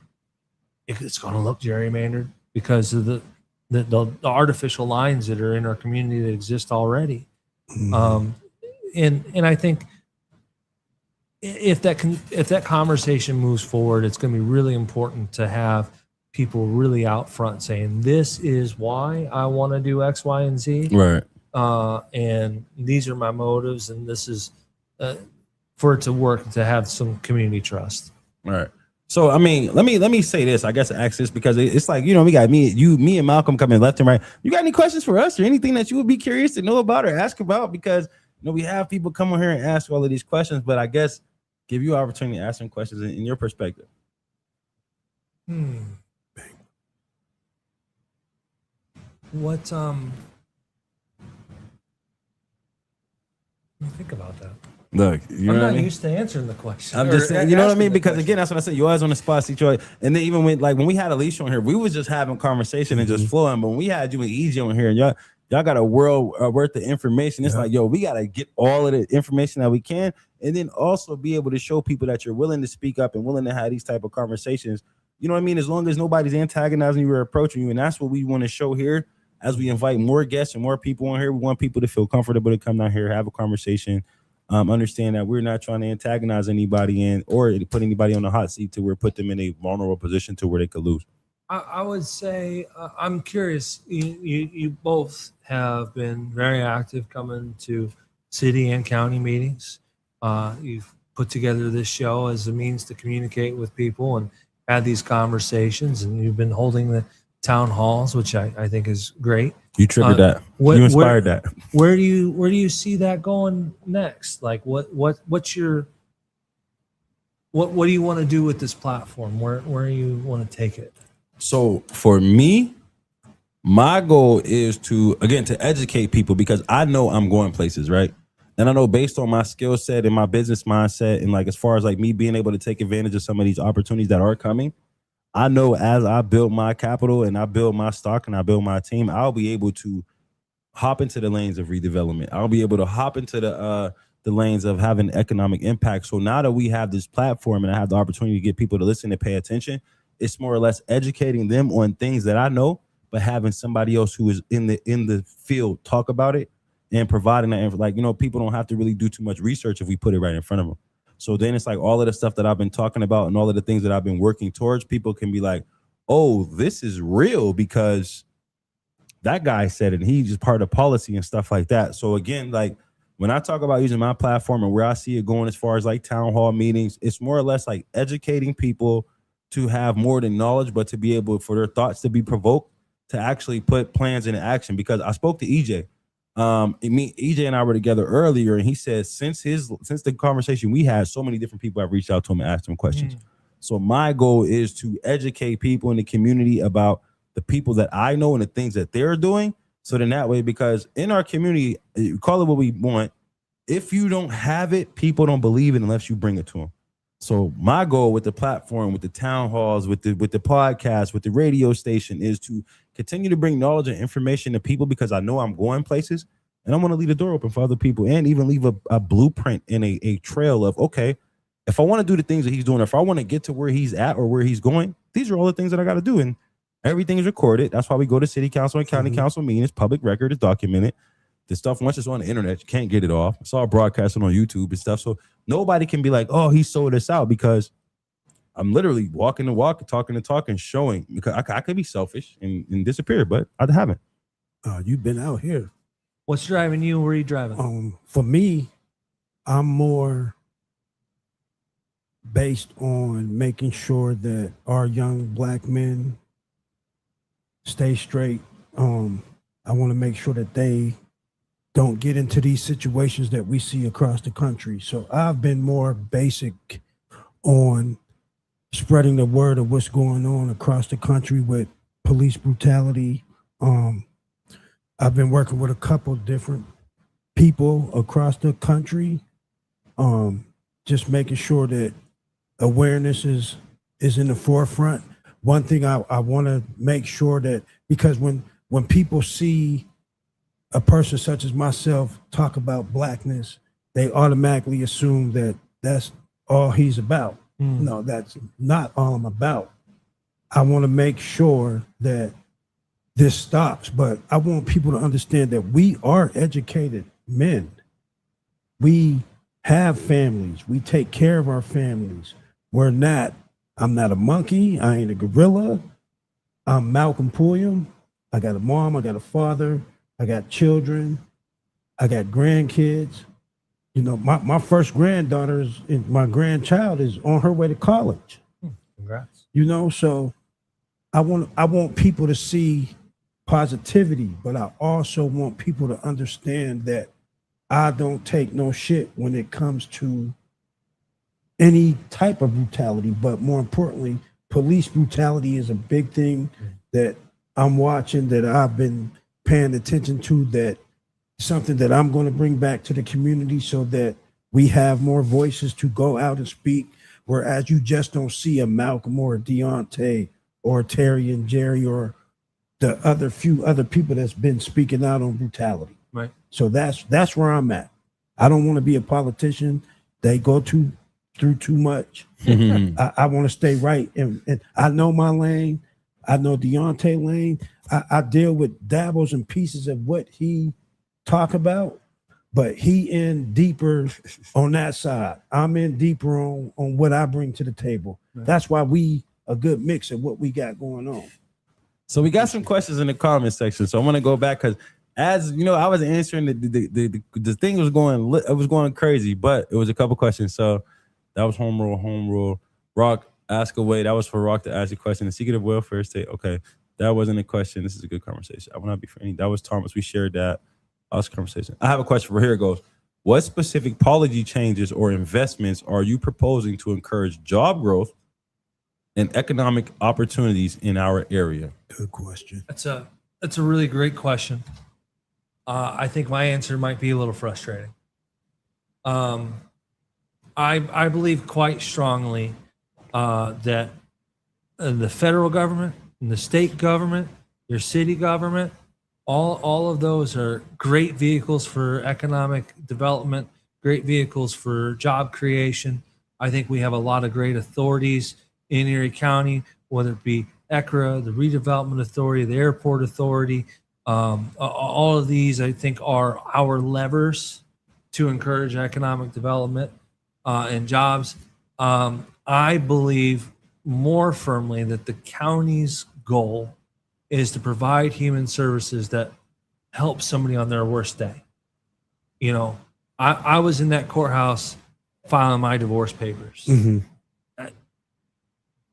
it's going to look gerrymandered because of the artificial lines that are in our community that exist already. And I think if that conversation moves forward, it's going to be really important to have people really out front saying, this is why I want to do X, Y, and Z. Right. And these are my motives, and this is for it to work, to have some community trust. Right. So, I mean, let me say this, I guess, ask this, because it's like, we got me and Malcolm coming left and right. You got any questions for us or anything that you would be curious to know about or ask about? Because, we have people come on here and ask all of these questions, but I guess give you an opportunity to ask some questions in your perspective. What let me think about that. Look, I'm not used to answering the question. I'm just saying, you know what I mean? Because again, that's what I said. You always on the spot, Detroit. And then even when we had Alicia on here, we was just having conversation and just flowing. But when we had you and EJ on here, and y'all got a world worth of information. It's like, we got to get all of the information that we can, and then also be able to show people that you're willing to speak up and willing to have these type of conversations. You know what I mean? As long as nobody's antagonizing you or approaching you. And that's what we want to show here as we invite more guests and more people on here. We want people to feel comfortable to come down here, have a conversation, understand that we're not trying to antagonize anybody or put anybody on the hot seat to where put them in a vulnerable position to where they could lose. I would say I'm curious. You both have been very active coming to city and county meetings. You've put together this show as a means to communicate with people and had these conversations, and you've been holding the town halls, which I think is great. You triggered that. You inspired that. Where do you see that going next? Like what do you want to do with this platform? Where do you want to take it? So for me, my goal is to educate people, because I know I'm going places, right? And I know based on my skill set and my business mindset, and like as far as like me being able to take advantage of some of these opportunities that are coming, I know as I build my capital and I build my stock and I build my team, I'll be able to hop into the lanes of redevelopment. I'll be able to hop into the lanes of having economic impact. So now that we have this platform and I have the opportunity to get people to listen and pay attention, it's more or less educating them on things that I know, but having somebody else who is in the field talk about it and providing that. Like, people don't have to really do too much research if we put it right in front of them. So then it's like all of the stuff that I've been talking about and all of the things that I've been working towards, people can be like, oh, this is real because that guy said it and he's just part of policy and stuff like that. So again, like when I talk about using my platform and where I see it going as far as like town hall meetings, it's more or less like educating people to have more than knowledge, but to be able for their thoughts to be provoked, to actually put plans into action. Because I spoke to EJ EJ and I were together earlier, and he said since the conversation we had, so many different people have reached out to him and asked him questions. So my goal is to educate people in the community about the people that I know and the things that they're doing. So then that way, because in our community, call it what we want. If you don't have it, people don't believe it unless you bring it to them. So my goal with the platform, with the town halls, with the podcast, with the radio station is to continue to bring knowledge and information to people, because I know I'm going places and I want to leave the door open for other people and even leave a blueprint and a trail of, okay, if I want to do the things that he's doing, if I want to get to where he's at or where he's going, these are all the things that I got to do. And everything is recorded. That's why we go to city council and county council meetings. Public record is documented. This stuff, once it's on the internet, you can't get it off. It's all broadcasted on YouTube and stuff. So nobody can be like, oh, he sold us out, because I'm literally walking the walk, talking the talk, and showing. Because I could be selfish and disappear, but I haven't. You've been out here. What's driving you? Where are you driving? For me, I'm more based on making sure that our young black men stay straight. I want to make sure that they don't get into these situations that we see across the country. So I've been more basic on spreading the word of what's going on across the country with police brutality. I've been working with a couple different people across the country, just making sure that awareness is in the forefront. One thing I want to make sure that, because when people see a person such as myself talk about blackness, they automatically assume that that's all he's about. No, that's not all I'm about. I want to make sure that this stops, but I want people to understand that we are educated men. We have families. We take care of our families. I'm not a monkey. I ain't a gorilla. I'm Malcolm Pulliam. I got a mom. I got a father. I got children. I got grandkids. You know, my first granddaughter my grandchild is on her way to college. Congrats. You know, so I want people to see positivity, but I also want people to understand that I don't take no shit when it comes to any type of brutality, but more importantly, police brutality is a big thing that I'm watching, that I've been paying attention to, that something that I'm going to bring back to the community so that we have more voices to go out and speak, whereas you just don't see a Malcolm or a Deontay or Terry and Jerry or the few other people that's been speaking out on brutality. Right. So that's where I'm at. I don't want to be a politician. They go through too much. I want to stay right. And I know my lane. I know Deontay lane. I deal with dabbles and pieces of what he talk about, but he in deeper on that side. I'm in deeper on what I bring to the table. Right. That's why we a good mix of what we got going on. So we got some questions in the comment section. So I want to go back, because as you know, I was answering the thing was going crazy, but it was a couple questions. So that was home rule. Rock, ask away. That was for Rock to ask a question. The secret of welfare state. Okay, that wasn't a question. This is a good conversation. I will not be for any. That was Thomas. We shared that. That was a conversation. I have a question for here it goes. What specific policy changes or investments are you proposing to encourage job growth and economic opportunities in our area? Good question. That's a really great question. I think my answer might be a little frustrating. I believe quite strongly that the federal government and the state government, your city government, all of those are great vehicles for economic development, great vehicles for job creation. I think we have a lot of great authorities in Erie County, whether it be ECRA, the Redevelopment Authority, the Airport Authority. All of these, I think, are our levers to encourage economic development and jobs. I believe more firmly that the county's goal is to provide human services that help somebody on their worst day. You know, I was in that courthouse filing my divorce papers. Mm-hmm. It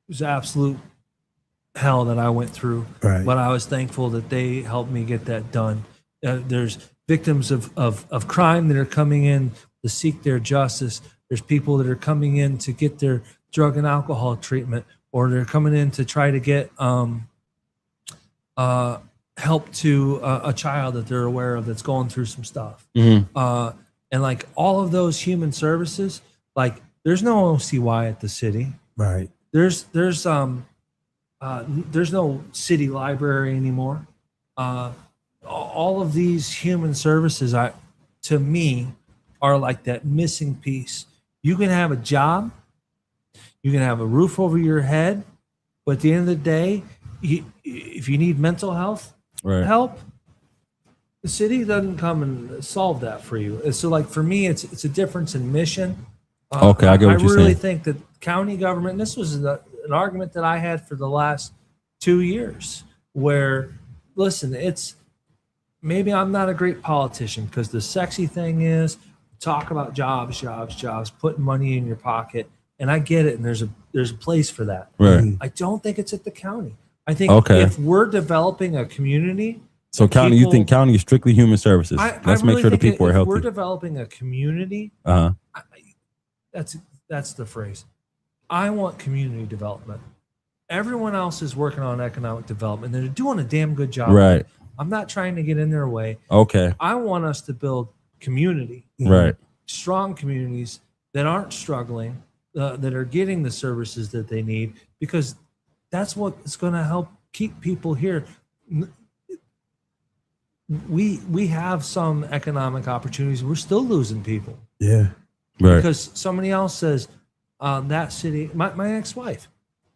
was absolute hell that I went through, right. But I was thankful that they helped me get that done. There's victims of crime that are coming in to seek their justice. There's people that are coming in to get their drug and alcohol treatment, or they're coming in to try to get help to a child that they're aware of that's going through some stuff. And like all of those human services, like there's no OCY at the city. Right. There's no city library anymore. All of these human services, to me, are like that missing piece. You can have a job, you can have a roof over your head, but at the end of the day, if you need mental health help, the city doesn't come and solve that for you. And so, like for me, it's a difference in mission. Okay, I get what you're saying. I really think that county government, and this was an argument that I had for the last 2 years, where, listen, it's maybe I'm not a great politician because the sexy thing is talk about jobs, putting money in your pocket, and I get it, and there's a place for that. Right. I don't think it's at the county. I think if we're developing a community. So county, you think county is strictly human services? Let's make sure the people are healthy. If we're developing a community, that's the phrase. I want community development. Everyone else is working on economic development. They're doing a damn good job. Right. I'm not trying to get in their way. Okay. I want us to build community. Right. Strong communities that aren't struggling, that are getting the services that they need, because that's what's going to help keep people here. We have some economic opportunities. We're still losing people. Yeah. Right. Because somebody else says that city, my ex-wife,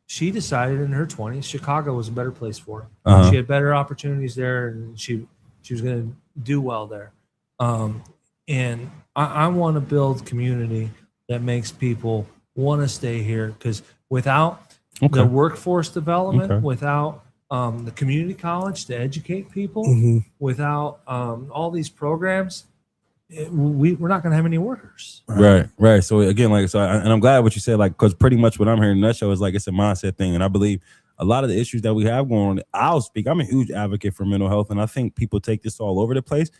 she decided in her 20s Chicago was a better place for her. She had better opportunities there, and she was going to do well there. And I want to build community that makes people want to stay here, because without the workforce development, without the community college to educate people, without all these programs, we're not going to have any workers. Right. So again, and I'm glad what you said, because pretty much what I'm hearing in that show is it's a mindset thing. And I believe a lot of the issues that we have going on, I'm a huge advocate for mental health. And I think people take this all over the place.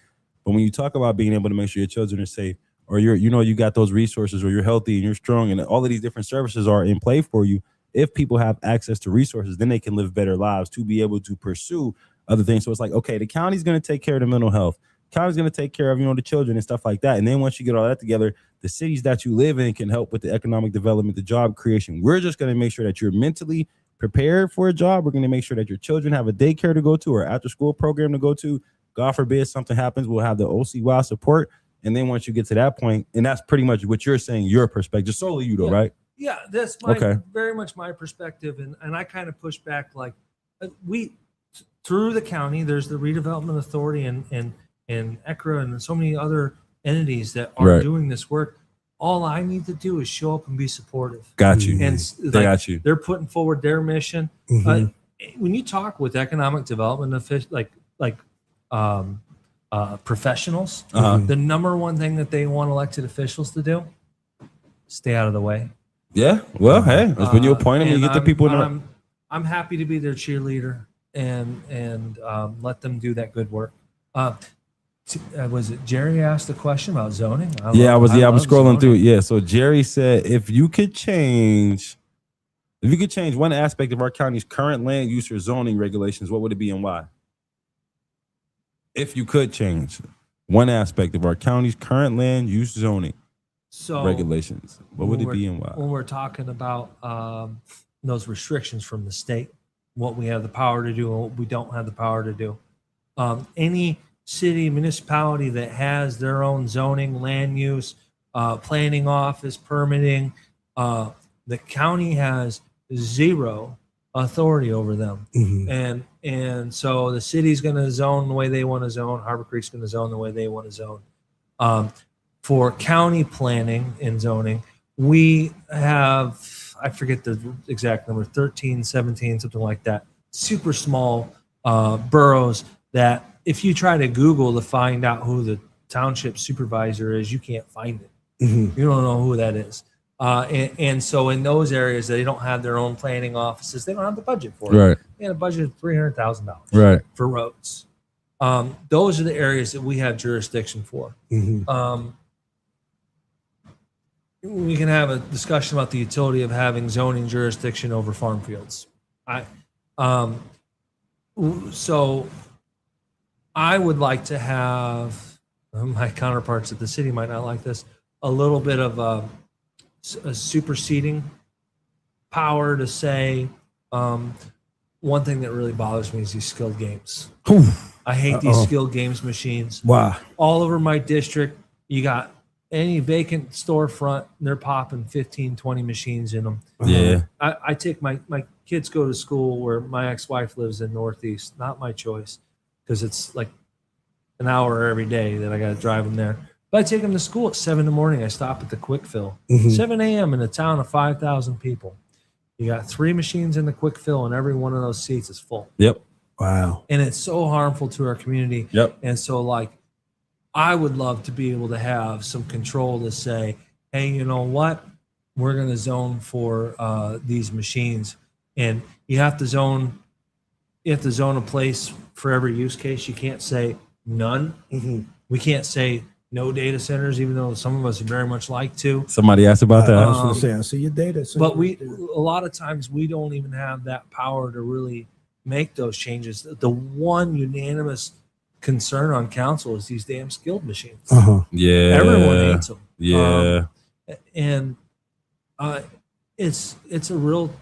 But when you talk about being able to make sure your children are safe, or you got those resources, or you're healthy and you're strong, and all of these different services are in play for you. If people have access to resources, then they can live better lives to be able to pursue other things. So it's the county's going to take care of the mental health. County's going to take care of, the children and stuff like that. And then once you get all that together, the cities that you live in can help with the economic development, the job creation. We're just going to make sure that you're mentally prepared for a job. We're going to make sure that your children have a daycare to go to or after school program to go to. God forbid something happens, we'll have the OCY support. And then once you get to that point, and that's pretty much what you're saying, your perspective, solely you though, right? Yeah, that's very much my perspective. And I kind of push back, through the county, there's the Redevelopment Authority and ECRA and so many other entities that are doing this work. All I need to do is show up and be supportive. Got you. And got you. They're putting forward their mission. When you talk with economic development officials, professionals, the number one thing that they want elected officials to do, stay out of the way. Yeah. Well, hey, that's when you appoint them, you get the people. I'm happy to be their cheerleader and let them do that good work. Was it Jerry asked a question about zoning? I was scrolling zoning. through it. Yeah. So Jerry said, if you could change one aspect of our county's current land use or zoning regulations, what would it be and why? If you could change one aspect of our county's current land use zoning regulations, what would it be and why? When we're talking about those restrictions from the state, what we have the power to do and what we don't have the power to do. Any city, municipality that has their own zoning, land use, planning office, permitting, the county has zero authority over them. And so the city's going to zone the way they want to zone. Harbor Creek's going to zone the way they want to zone. For county planning and zoning, we have, I forget the exact number, 13, 17, something like that. Super small boroughs that if you try to Google to find out who the township supervisor is, you can't find it. You don't know who that is. And so in those areas, they don't have their own planning offices. They don't have the budget for it. Right. They had a budget of $300,000 for roads. Those are the areas that we have jurisdiction for. Mhm. We can have a discussion about the utility of having zoning jurisdiction over farm fields. So I would like to have, my counterparts at the city might not like this, a little bit of a superseding power to say, one thing that really bothers me is these skilled games. I hate these skilled games machines. Wow. All over my district, you got any vacant storefront, they're popping 15, 20 machines in them. Yeah. I take my kids go to school where my ex-wife lives in Northeast, not my choice, because it's like an hour every day that I got to drive them there. But I take them to school at 7 in the morning. I stop at the Quick Fill. 7 a.m. in a town of 5,000 people. You got 3 machines in the Quick Fill, and every one of those seats is full. Yep. Wow. And it's so harmful to our community. Yep. And so, like, I would love to be able to have some control to say, hey, you know what? We're going to zone for these machines. And you have to zone a place for every use case. You can't say none. We can't say no data centers, even though some of us very much like to. Somebody asked about that. I was going to say, I see your data. But a lot of times we don't even have that power to really make those changes. The one unanimous concern on council is these damn skilled machines. Yeah. Everyone hates them. Yeah. And it's a real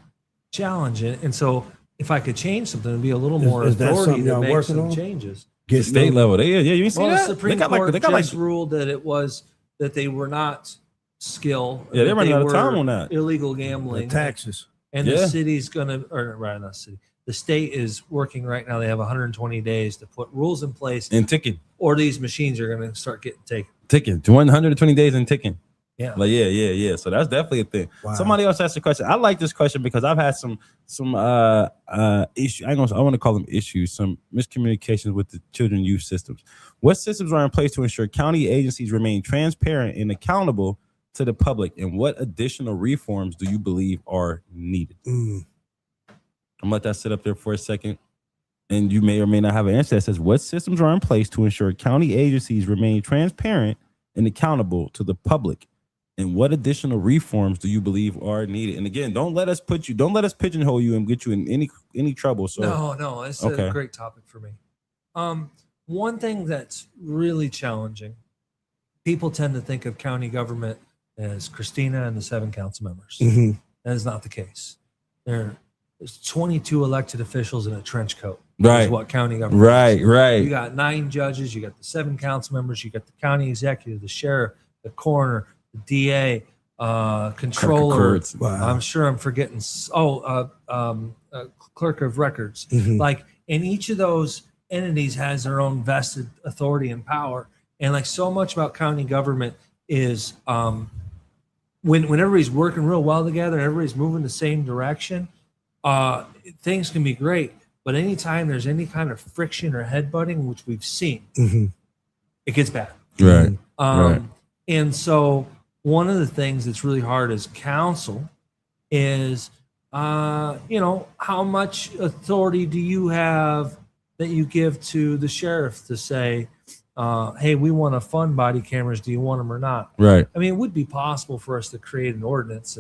challenge. And so if I could change something, it'd be a little more is that authority something to y'all make working some on? changes. The state level. You see Well, the that? Supreme Court just ruled that it was that they were not skill. Yeah, they're running out of were time on that. Illegal gambling. taxes. And the city's gonna, or right, not city. The state is working right now. They have 120 days to put rules in place, And ticking. or these machines are gonna start getting taken. Ticking. 120 days and ticking. Yeah. Like, yeah. So that's definitely a thing. Wow. Somebody else asked a question. I like this question because I've had some issues. I want to call them issues, some miscommunications with the children youth systems. What systems are in place to ensure county agencies remain transparent and accountable to the public? And what additional reforms do you believe are needed? I'm gonna let that sit up there for a second. And you may or may not have an answer that says, what systems are in place to ensure county agencies remain transparent and accountable to the public? And what additional reforms do you believe are needed? And again, don't let us pigeonhole you and get you in any trouble. So No, it's a great topic for me. One thing that's really challenging, people tend to think of county government as Christina and the 7 council members. That is not the case. There's 22 elected officials in a trench coat. Right. Is what county government is. Right. You got 9 judges, you got the 7 council members, you got the county executive, the sheriff, the coroner, the DA, controller. Wow. I'm sure I'm forgetting. Clerk of records. Like, and each of those entities has their own vested authority and power. And like so much about county government is when everybody's working real well together, everybody's moving the same direction, things can be great. But anytime there's any kind of friction or headbutting, which we've seen, it gets bad. Right. And so one of the things that's really hard as council is, how much authority do you have that you give to the sheriff to say, hey, we want to fund body cameras. Do you want them or not? Right. I mean, it would be possible for us to create an ordinance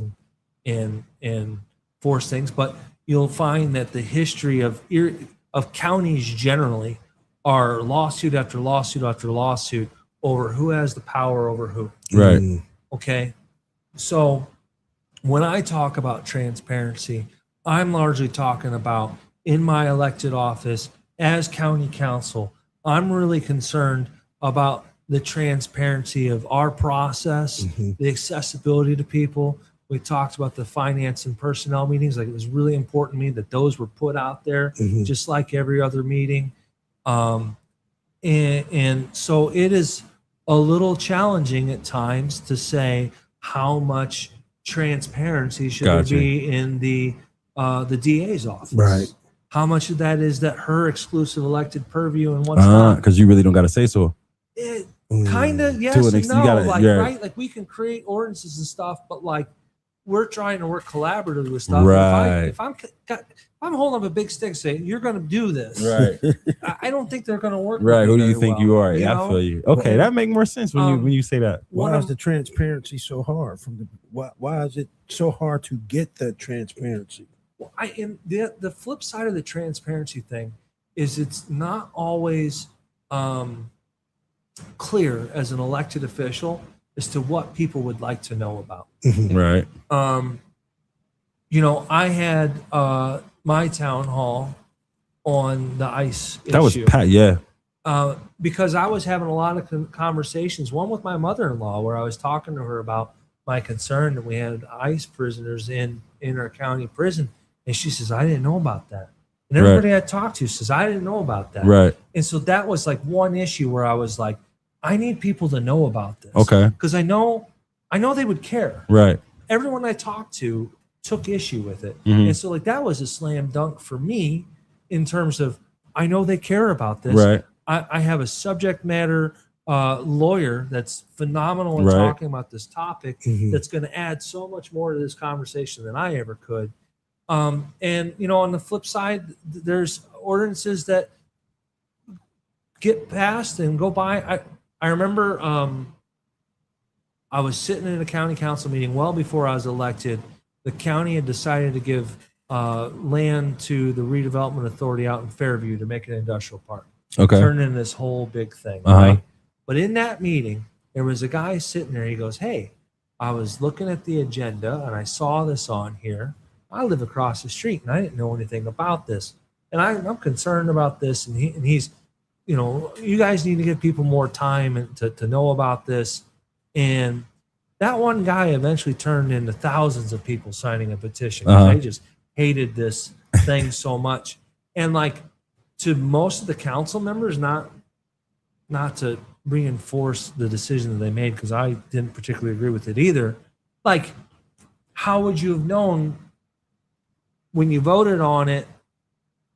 and force things, but you'll find that the history of counties generally are lawsuit after lawsuit after lawsuit over who has the power over who. Right. Okay. So when I talk about transparency, I'm largely talking about in my elected office as county council, I'm really concerned about the transparency of our process, the accessibility to people. We talked about the finance and personnel meetings. Like, it was really important to me that those were put out there, just like every other meeting. And so it is a little challenging at times to say how much transparency should there be in the DA's office. Right. How much of that is that her exclusive elected purview and what's not? Because you really don't got to say so. It kind of, yes To an and extent, no. you gotta- like, yeah. right? Like, we can create ordinances and stuff, but like, we're trying to work collaboratively with stuff. Right. If I I'm holding up a big stick saying, you're going to do this. Right. I don't think they're going to work. Right. With Who do very you think well, you are? you Yeah, know? I feel you. Okay, that makes more sense when you say that. Why is the transparency so hard? Why is it so hard to get that transparency? Well, and the flip side of the transparency thing is it's not always clear as an elected official as to what people would like to know about. Right. You know, I had my town hall on the ICE That was issue. Pat. Yeah. Because I was having a lot of conversations, one with my mother-in-law, where I was talking to her about my concern that we had ICE prisoners in our county prison. And she says, I didn't know about that. And everybody I talked to says, I didn't know about that. Right. And so that was like one issue where I was like, I need people to know about this. Okay. Because I know they would care. Right. Everyone I talked to took issue with it. Mm-hmm. And so like that was a slam dunk for me in terms of, I know they care about this. Right. I have a subject matter lawyer that's phenomenal in talking about this topic that's going to add so much more to this conversation than I ever could. And, you know, on the flip side, there's ordinances that get passed and go by. I remember I was sitting in a county council meeting well before I was elected. The county had decided to give land to the redevelopment authority out in Fairview to make an industrial park. Okay. Turn into this whole big thing, right? But in that meeting, there was a guy sitting there. He goes, hey, I was looking at the agenda and I saw this on here. I live across the street and I didn't know anything about this. And I'm concerned about this. And he's, you know, you guys need to give people more time to know about this. And that one guy eventually turned into thousands of people signing a petition. They just hated this thing so much. And like, to most of the council members, not to reinforce the decision that they made, because I didn't particularly agree with it either. Like, how would you have known when you voted on it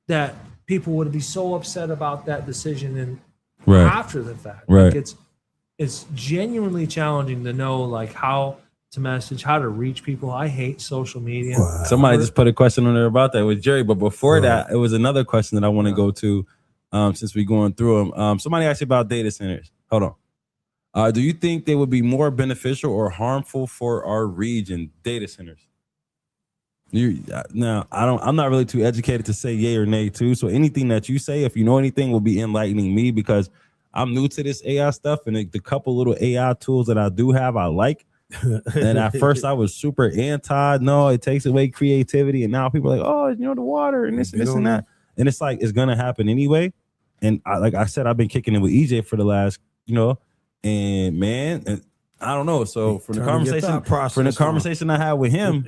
that people would be so upset about that decision and after the fact? Right. Like it's genuinely challenging to know like how to message, how to reach people. I hate social media. Wow. Somebody just put a question on there about that with Jerry, but before that, it was another question that I want to go to since we're going through them. Somebody asked you about data centers. Hold on. Do you think they would be more beneficial or harmful for our region, data centers? Now, I'm not really too educated to say yay or nay too. So anything that you say, if you know anything, will be enlightening me, because I'm new to this AI stuff, and the couple little AI tools that I do have, I like. And at first I was super anti. No, it takes away creativity. And now people are like, oh, you know, the water and this and that. And it's like, it's gonna happen anyway. And like I said, I've been kicking it with EJ for the last, you know, and man, and I don't know. So from the conversation I had with him,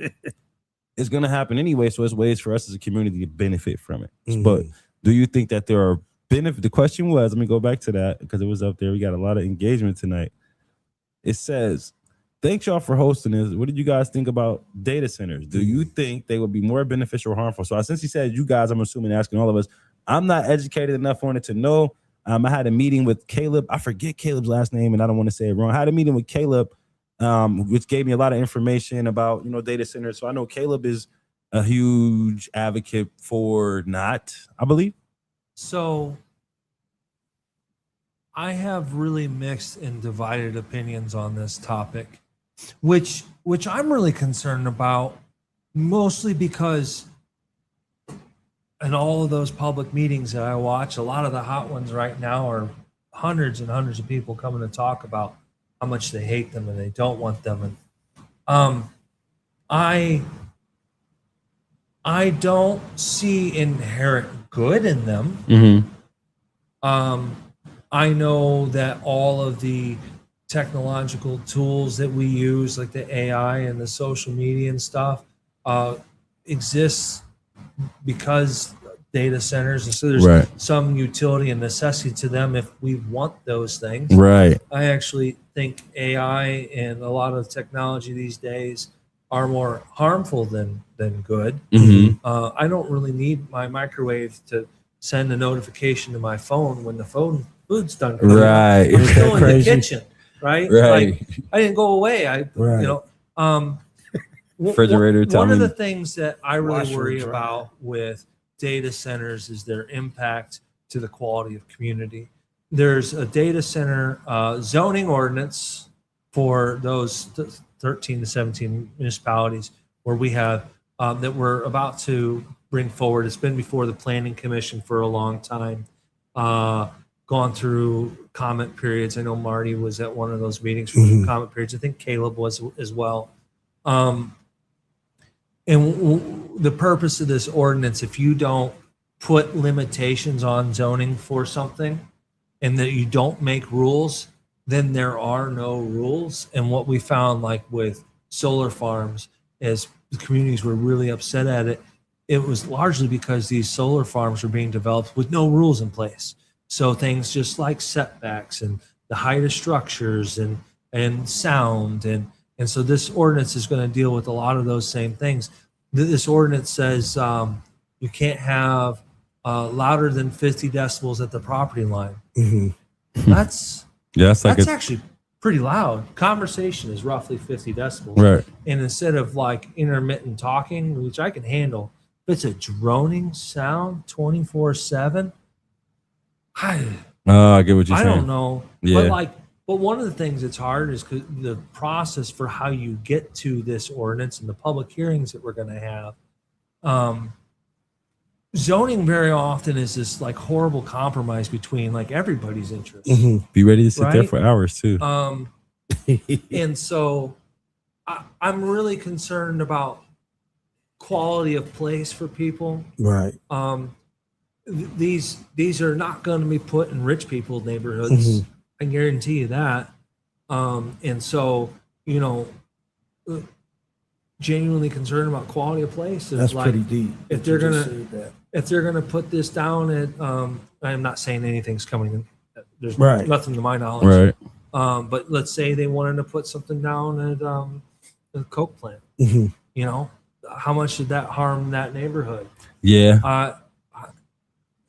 it's gonna happen anyway. So it's ways for us as a community to benefit from it. But do you think that there are benefits? The question was, let me go back to that because it was up there. We got a lot of engagement tonight. It says, thanks y'all for hosting this. What did you guys think about data centers? Do you think they would be more beneficial or harmful? So since he said you guys, I'm assuming asking all of us, I'm not educated enough on it to know. I had a meeting with Caleb. I forget Caleb's last name and I don't want to say it wrong. I had a meeting with Caleb, which gave me a lot of information about, you know, data centers. So I know Caleb is a huge advocate for not, I believe. So I have really mixed and divided opinions on this topic, which I'm really concerned about, mostly because in all of those public meetings that I watch, a lot of the hot ones right now are hundreds and hundreds of people coming to talk about how much they hate them and they don't want them. And I don't see inherent good in them. I know that all of the technological tools that we use, like the AI and the social media and stuff, exists because data centers, and so there's some utility and necessity to them if we want those things. I actually think AI and a lot of technology these days are more harmful than good. I don't really need my microwave to send a notification to my phone when the food's done cooking. I'm still in the kitchen, right? Like, I didn't go away. You know, refrigerator. One of the things that I really worry about with data centers is their impact to the quality of community. There's a data center zoning ordinance for those 13 to 17 municipalities where we have that we're about to bring forward. It's been before the Planning Commission for a long time, gone through comment periods. I know Marty was at one of those meetings for comment periods. I think Caleb was as well. And the purpose of this ordinance, if you don't put limitations on zoning for something and that you don't make rules, then there are no rules. And what we found, like with solar farms, is the communities were really upset at it. It was largely because these solar farms were being developed with no rules in place. So things just like setbacks and the height of structures and sound. And so this ordinance is going to deal with a lot of those same things. This ordinance says you can't have louder than 50 decibels at the property line. That's actually pretty loud. Conversation is roughly 50 decibels. Right. And instead of like intermittent talking, which I can handle, if it's a droning sound 24/7, I get what you're saying. I don't know. Yeah. But one of the things that's hard is the process for how you get to this ordinance and the public hearings that we're going to have. Zoning very often is this like horrible compromise between like everybody's interests. Be ready to sit there Right? for hours too. And so I'm really concerned about quality of place for people. Right. These are not going to be put in rich people's neighborhoods. I guarantee you that. And so, genuinely concerned about quality of place. That's like, pretty deep. If they're gonna put this down at, I'm not saying anything's coming in. There's nothing to my knowledge. Right. But let's say they wanted to put something down at the Coke plant. How much did that harm that neighborhood? Yeah.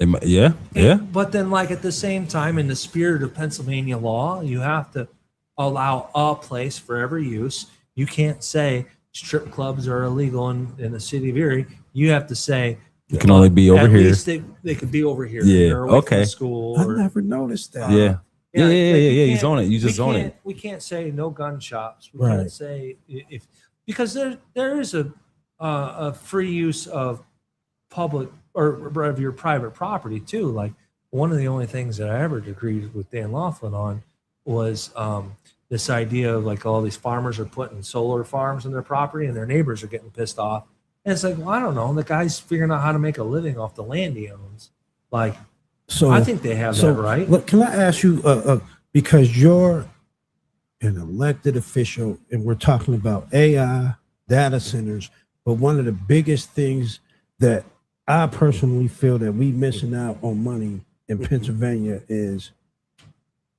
But then, like at the same time, in the spirit of Pennsylvania law, you have to allow a place for every use. You can't say strip clubs are illegal in the city of Erie. You have to say it can only be over at here. At least they could be over here. Yeah. Or away Okay. From school. I never noticed that. Yeah. You zone it. You just zone it. We can't say no gun shops. We can't say because there is a free use of public or of your private property too. Like one of the only things that I ever agreed with Dan Laughlin on was this idea of like all these farmers are putting solar farms on their property and their neighbors are getting pissed off. And it's like, well, I don't know. The guy's figuring out how to make a living off the land he owns. Like, so I think they have that right. Look, can I ask you, because you're an elected official and we're talking about AI, data centers, but one of the biggest things that I personally feel that we missing out on money in Pennsylvania is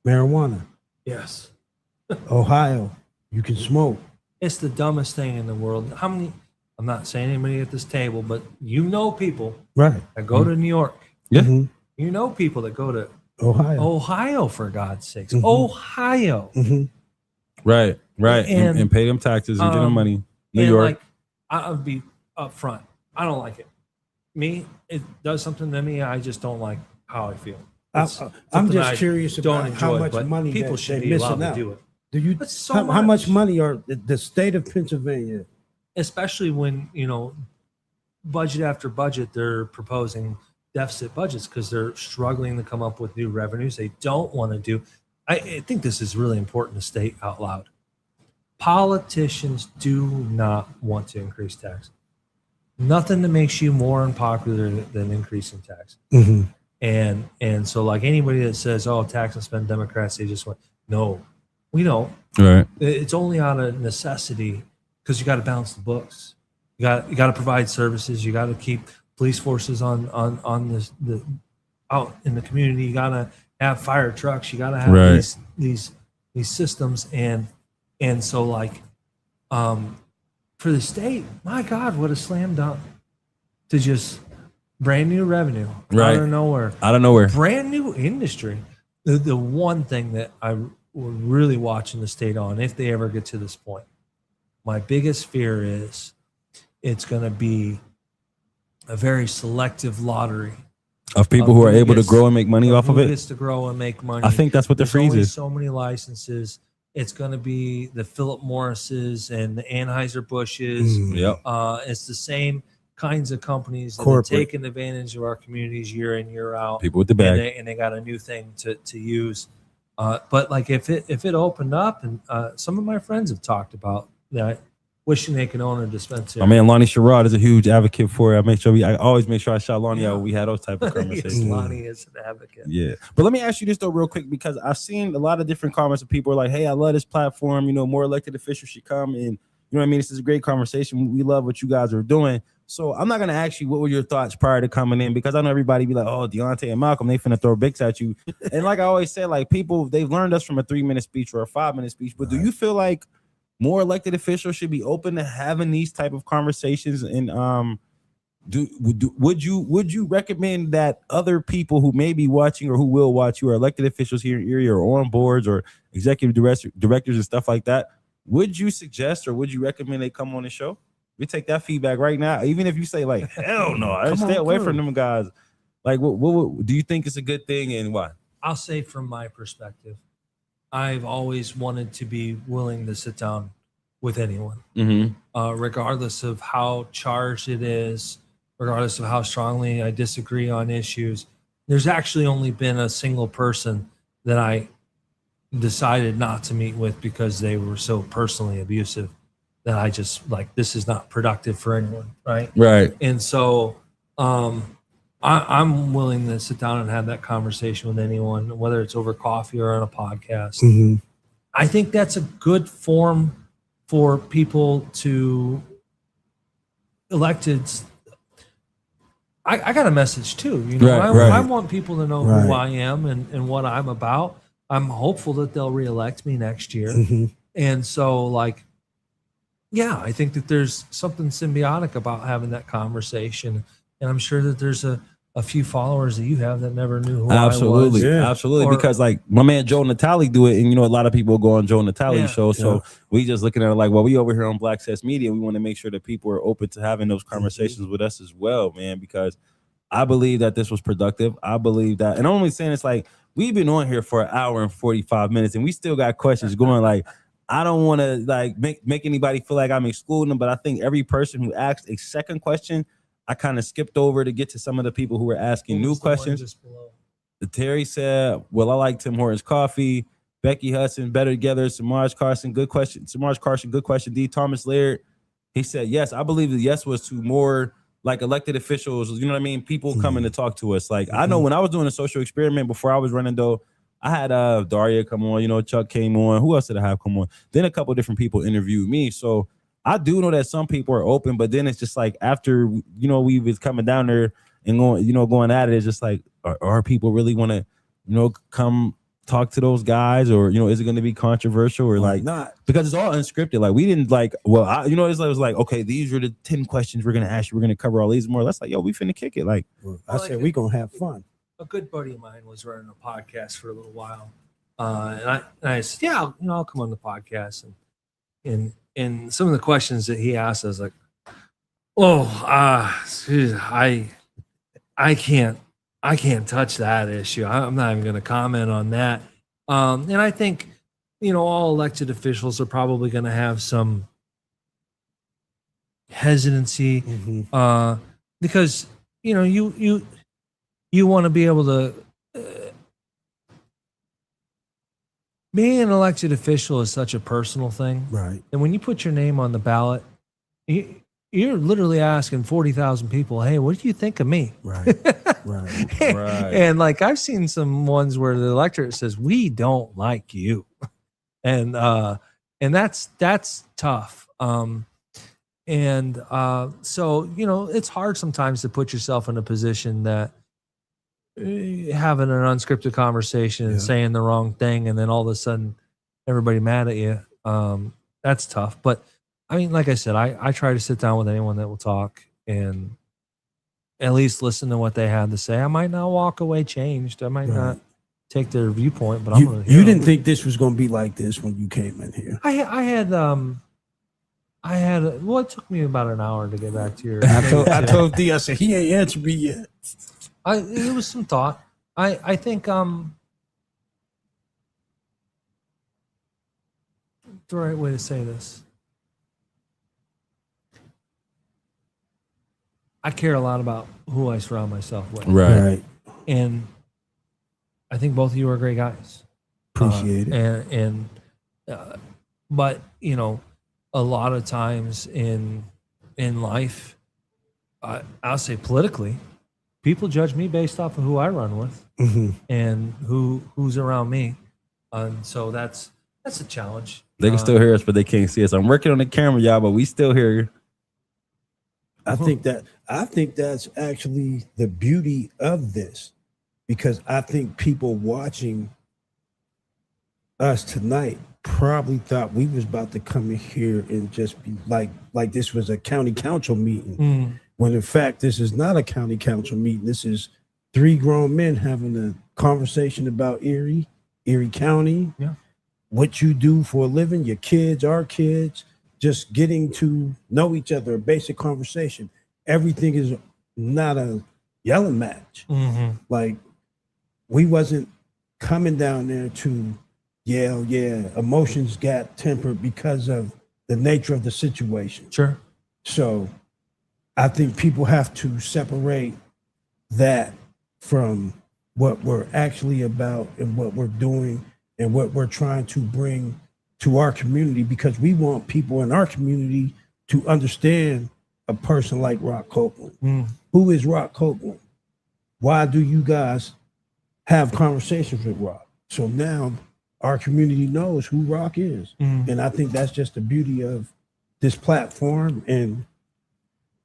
marijuana. Yes. Ohio, you can smoke. It's the dumbest thing in the world. How many, I'm not saying anybody at this table, but people that go to New York. Yeah. You know people that go to Ohio, for God's sakes. Ohio. Right. And pay them taxes and get them money. New York. Like, I'll be upfront. I don't like it. It does something to me. I just don't like how I feel. I'm just curious about how much money people should be allowed to do it. Do you? How much money are the state of Pennsylvania? Especially when budget after budget, they're proposing deficit budgets because they're struggling to come up with new revenues. They don't want to do. I think this is really important to state out loud. Politicians do not want to increase taxes. Nothing that makes you more unpopular than increasing tax. And so like anybody that says, oh, tax and spend Democrats, they just want, no, we don't. Right. It's only out of necessity because you got to balance the books. You got to provide services. You got to keep police forces on the out in the community. You got to have fire trucks. You got to have these systems. And so like, for the state, my God, what a slam dunk to just brand new revenue out of nowhere. Brand new industry. The one thing that I would really watching the state on, if they ever get to this point, my biggest fear is it's going to be a very selective lottery of people who are able to grow and make money off of it. Gets to grow and make money. I think that's what the freeze is. So many licenses. It's going to be the Philip Morrises and the Anheuser-Busch's. Yep. It's the same kinds of companies that are taking advantage of our communities year in, year out. People with the bag. And they got a new thing to use. But like if it opened up, and some of my friends have talked about that, wishing they could own a dispensary. My man Lonnie Sherrod is a huge advocate for it. I always make sure I shout Lonnie out when we had those type of conversations. Yes, Lonnie is an advocate. Yeah. But let me ask you this though real quick, because I've seen a lot of different comments of people are like, hey, I love this platform, more elected officials should come, and you know what I mean, this is a great conversation. We love what you guys are doing. So I'm not gonna ask you what were your thoughts prior to coming in, because I know everybody be like, oh, Deontay and Malcolm, they finna throw bricks at you. And like I always say, like, people, they've learned us from a 3-minute speech or a 5-minute speech. But do you feel like more elected officials should be open to having these type of conversations? And would you recommend that other people who may be watching or who will watch you, are elected officials here in Erie or on boards or executive directors and stuff like that, would you suggest or would you recommend they come on the show? We take that feedback right now. Even if you say like, hell no, I stay away from them guys. Like, what do you think is a good thing and why? I'll say from my perspective, I've always wanted to be willing to sit down with anyone, regardless of how charged it is, regardless of how strongly I disagree on issues. There's actually only been a single person that I decided not to meet with because they were so personally abusive that I just like, this is not productive for anyone. Right. And so I'm willing to sit down and have that conversation with anyone, whether it's over coffee or on a podcast. I think that's a good form for people to electeds. I got a message too. I want people to know who I am and what I'm about. I'm hopeful that they'll reelect me next year. And so like, yeah, I think that there's something symbiotic about having that conversation. And I'm sure that there's a few followers that you have that never knew who I was. Absolutely. Because like my man Joe Natale do it, and a lot of people go on Joe Natale's show. So we just looking at it like, well, we over here on Black Cess Media, we want to make sure that people are open to having those conversations with us as well, man, because I believe that this was productive. I believe that, and I'm only saying it's like, we've been on here for an hour and 45 minutes and we still got questions going. Like, I don't want to like make anybody feel like I'm excluding them, but I think every person who asked a second question, I kind of skipped over to get to some of the people who were asking new questions. Terry said, well, I like Tim Hortons coffee. Becky Hudson, better together. Samaj Carson, good question. Samaj Carson, good question. D. Thomas Laird, he said, yes, I believe the yes was to more like elected officials, you know what I mean? People coming to talk to us. Like, I know when I was doing a social experiment before I was running though, I had Daria come on, Chuck came on. Who else did I have come on? Then a couple different people interviewed me. So I do know that some people are open, but then it's just like after, we was coming down there and going at it, it's just like, are people really want to, come talk to those guys, or, is it going to be controversial or like not? Because it's all unscripted. Like we didn't like, well, it was like, okay, these are the 10 questions we're going to ask you. We're going to cover all these more. That's like, yo, we finna kick it. Like, I said, we going to have fun. A good buddy of mine was running a podcast for a little while. And I said, yeah, I'll come on the podcast. And some of the questions that he asked, I was like, I can't touch that issue. I'm not even going to comment on that. And I think, all elected officials are probably going to have some hesitancy because, you want to be able to being an elected official is such a personal thing. Right. And when you put your name on the ballot, you're literally asking 40,000 people, hey, what do you think of me? Right. And like, I've seen some ones where the electorate says, we don't like you. And that's tough. So, it's hard sometimes to put yourself in a position that having an unscripted conversation and saying the wrong thing, and then all of a sudden everybody mad at you. That's tough. But I mean, like I said, I try to sit down with anyone that will talk and at least listen to what they had to say. I might not walk away changed. I might not take their viewpoint, but I'm going to hear You didn't think this was going to be like this when you came in here? I had It took me about an hour to get back to your. I told D, I said, he ain't answered me yet. It was some thought. I think the right way to say this. I care a lot about who I surround myself with. Right. And I think both of you are great guys. Appreciate it. But you know, a lot of times in life, I'll say politically, people judge me based off of who I run with and who's around me, and so that's a challenge. They can still hear us, but they can't see us. I'm working on the camera, y'all, but we still hear you. I think that's actually the beauty of this, because I think people watching us tonight probably thought we was about to come in here and just be like this was a county council meeting, when in fact this is not a county council meeting. This is three grown men having a conversation about Erie County, what you do for a living, your kids, our kids, just getting to know each other, a basic conversation. Everything is not a yelling match. Like, we wasn't coming down there to yell. Emotions got tempered because of the nature of the situation. Sure. So I think people have to separate that from what we're actually about and what we're doing and what we're trying to bring to our community, because we want people in our community to understand a person like Rock Copeland. Who is Rock Copeland? Why do you guys have conversations with Rock? So now our community knows who Rock is. And I think that's just the beauty of this platform, and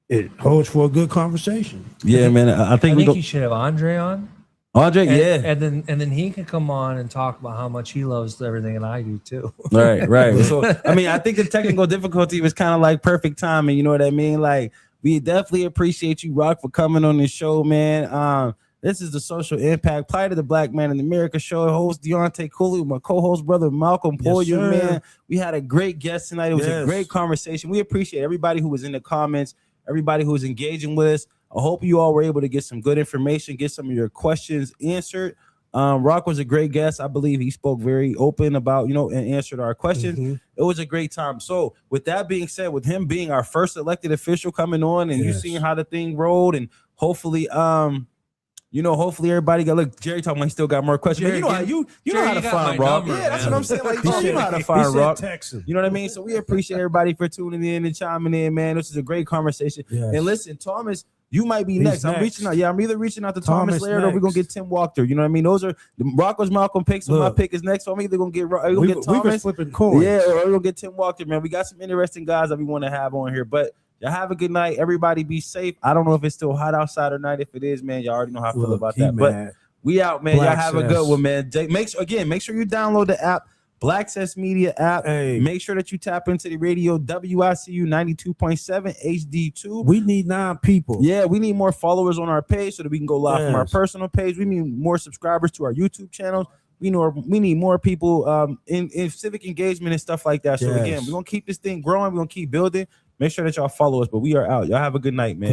it holds for a good conversation. Yeah, man. I think you should have Andre on. Andre, and then he can come on and talk about how much he loves everything, and I do too. Right. So I mean, I think the technical difficulty was kind of like perfect timing. You know what I mean? Like, we definitely appreciate you, Rock, for coming on this show, man. This is the Social Impact Plight of the Black Man in America show. Host Deontay Cooley, my co-host brother Malcolm Poyer, man. We had a great guest tonight. It was a great conversation. We appreciate everybody who was in the comments, everybody who was engaging with us. I hope you all were able to get some good information, get some of your questions answered. Rock was a great guest. I believe he spoke very open about, and answered our questions. It was a great time. So with that being said, with him being our first elected official coming on, and you seeing how the thing rolled, and hopefully, hopefully everybody got, look, Jerry talking about he still got more questions. Jerry, Man, you know how to find Rock. That's what I'm saying. Like, you know how to find Rock. Texas. You know what I mean? So we appreciate everybody for tuning in and chiming in, man. This is a great conversation. And listen, Thomas, you might be next. I'm reaching out. Yeah, I'm either reaching out to Thomas Laird, or we're gonna get Tim Walker. You know what I mean? Those are the Rock was Malcolm picks. So my pick is next. So I'm either gonna get Thomas. We were flipping coins. Yeah, or we're gonna get Tim Walker, man. We got some interesting guys that we want to have on here. But y'all have a good night. Everybody be safe. I don't know if it's still hot outside or not. If it is, man, y'all already know how I feel about that. But we out, man. Y'all have a good one, man. Make sure you download the app. Black Access Media app. Make sure that you tap into the radio WICU 92.7 HD2. We need 9 people. Yeah, we need more followers on our page so that we can go live from our personal page. We need more subscribers to our YouTube channels. We need more people in civic engagement and stuff like that. So again, we're gonna keep this thing growing. We're gonna keep building. Make sure that y'all follow us. But we are out. Y'all have a good night, man.